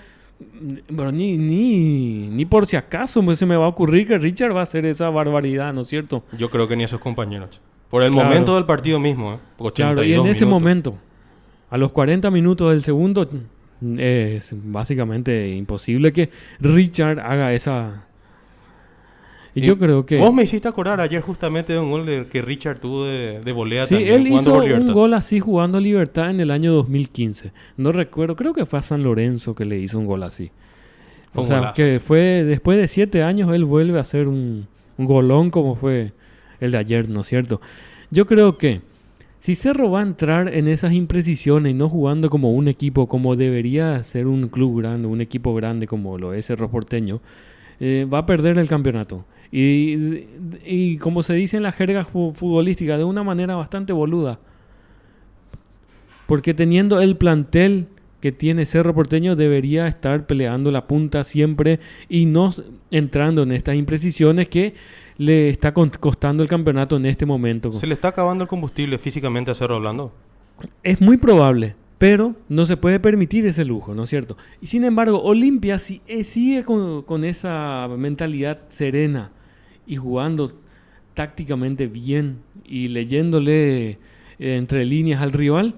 pero ni por si acaso se me va a ocurrir que Richard va a hacer esa barbaridad, ¿no es cierto? Yo creo que ni a sus compañeros. Por el Claro. momento del partido mismo, ¿eh? 82 Claro, y en ese minutos. momento, a los 40 minutos del segundo, es básicamente imposible que Richard haga esa... Y yo creo que... Vos me hiciste acordar ayer justamente de un gol que Richard tuvo de volea Sí, también, él jugando hizo por un Libertad. gol así jugando a Libertad en el año 2015. No recuerdo, creo que fue a San Lorenzo que le hizo un gol así. Fue O un sea, golazo. que fue después de 7 años él vuelve a hacer un golón como fue el de ayer, ¿no es cierto? Yo creo que si Cerro va a entrar en esas imprecisiones y no jugando como un equipo, como debería ser un club grande, un equipo grande como lo es Cerro Porteño, va a perder el campeonato. Y como se dice en la jerga futbolística, de una manera bastante boluda. Porque teniendo el plantel que tiene Cerro Porteño, debería estar peleando la punta siempre y no entrando en estas imprecisiones que le está costando el campeonato en este momento. ¿Se le está acabando el combustible físicamente a Cerro hablando? Es muy probable, pero no se puede permitir ese lujo, ¿no es cierto? Y sin embargo, Olimpia sigue con esa mentalidad serena y jugando tácticamente bien y leyéndole entre líneas al rival,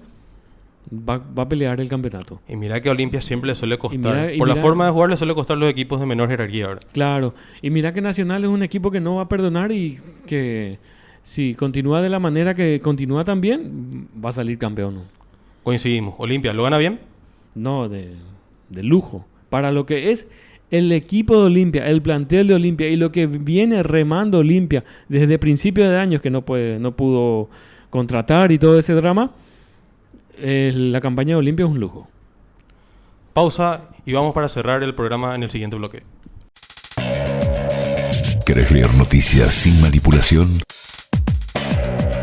va a pelear el campeonato. Y mira que a Olimpia siempre le suele costar. mira- y Por la mira- forma de jugar le suele costar los equipos de menor jerarquía ahora. Claro, y mira que Nacional es un equipo que no va a perdonar y que si continúa de la manera que continúa también, va a salir campeón, ¿no? Coincidimos. Olimpia, ¿lo gana bien? No, de lujo. Para lo que es el equipo de Olimpia, el plantel de Olimpia y lo que viene remando Olimpia desde principios de años que no pudo contratar y todo ese drama, la campaña de Olimpia es un lujo. Pausa y vamos para cerrar el programa en el siguiente bloque. ¿Querés leer noticias sin manipulación?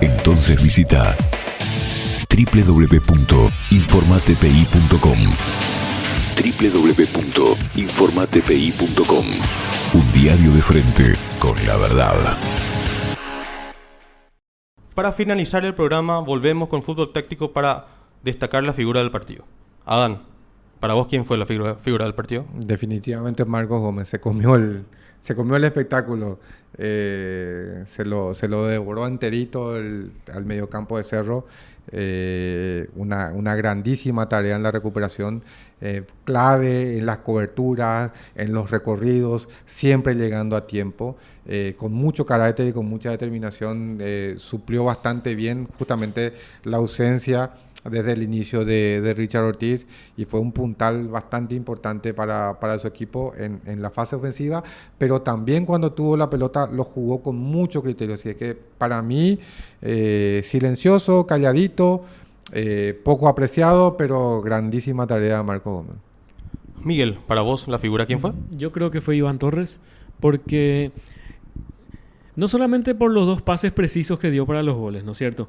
Entonces visita www.informatepi.com www.informatepi.com. Un diario de frente con la verdad. Para finalizar el programa, volvemos con fútbol táctico para destacar la figura del partido. Adán, para vos, ¿quién fue la figura del partido? Definitivamente Marcos Gómez se comió el espectáculo. Se lo devoró enterito al mediocampo de Cerro. Una grandísima tarea en la recuperación, clave en las coberturas, en los recorridos, siempre llegando a tiempo, con mucho carácter y con mucha determinación. Suplió bastante bien justamente la ausencia desde el inicio de Richard Ortiz y fue un puntal bastante importante para su equipo en la fase ofensiva, pero también cuando tuvo la pelota lo jugó con mucho criterio. Así que para mí, silencioso, calladito, poco apreciado, pero grandísima tarea de Marco Gómez. Miguel, para vos, la figura, ¿quién fue? Yo creo que fue Iván Torres, porque no solamente por los 2 pases precisos que dio para los goles, ¿no es cierto?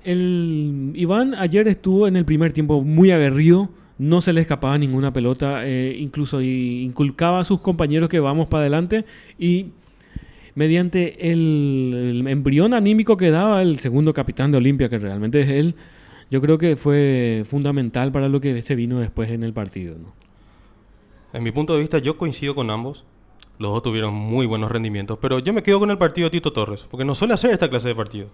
Iván ayer estuvo en el primer tiempo muy aguerrido, no se le escapaba ninguna pelota, incluso inculcaba a sus compañeros que vamos para adelante y mediante el embrión anímico que daba el segundo capitán de Olimpia, que realmente es él, yo creo que fue fundamental para lo que se vino después en el partido, ¿no? En mi punto de vista, yo coincido con ambos. Los dos tuvieron muy buenos rendimientos, pero yo me quedo con el partido de Tito Torres, porque no suele hacer esta clase de partido.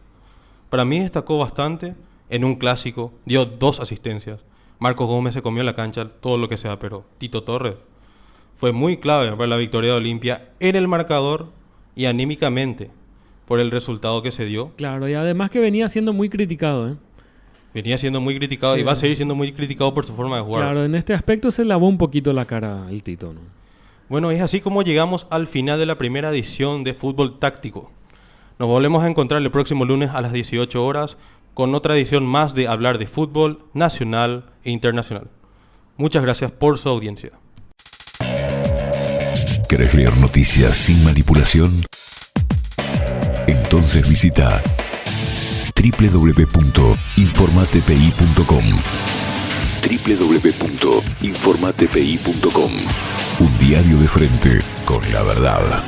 Para mí destacó bastante en un clásico, dio 2 asistencias. Marcos Gómez se comió la cancha, todo lo que sea, pero Tito Torres fue muy clave para la victoria de Olimpia en el marcador y anímicamente por el resultado que se dio. Claro, y además que venía siendo muy criticado, ¿eh? Venía siendo muy criticado Sí. y va a seguir siendo muy criticado por su forma de jugar. Claro, en este aspecto se lavó un poquito la cara el Tito, ¿no? Bueno, es así como llegamos al final de la primera edición de Fútbol Táctico. Nos volvemos a encontrar el próximo lunes a las 18 horas con otra edición más de hablar de fútbol nacional e internacional. Muchas gracias por su audiencia. ¿Querés leer noticias sin manipulación? Entonces visita www.informatpi.com. www.informatpi.com. Un diario de frente con la verdad.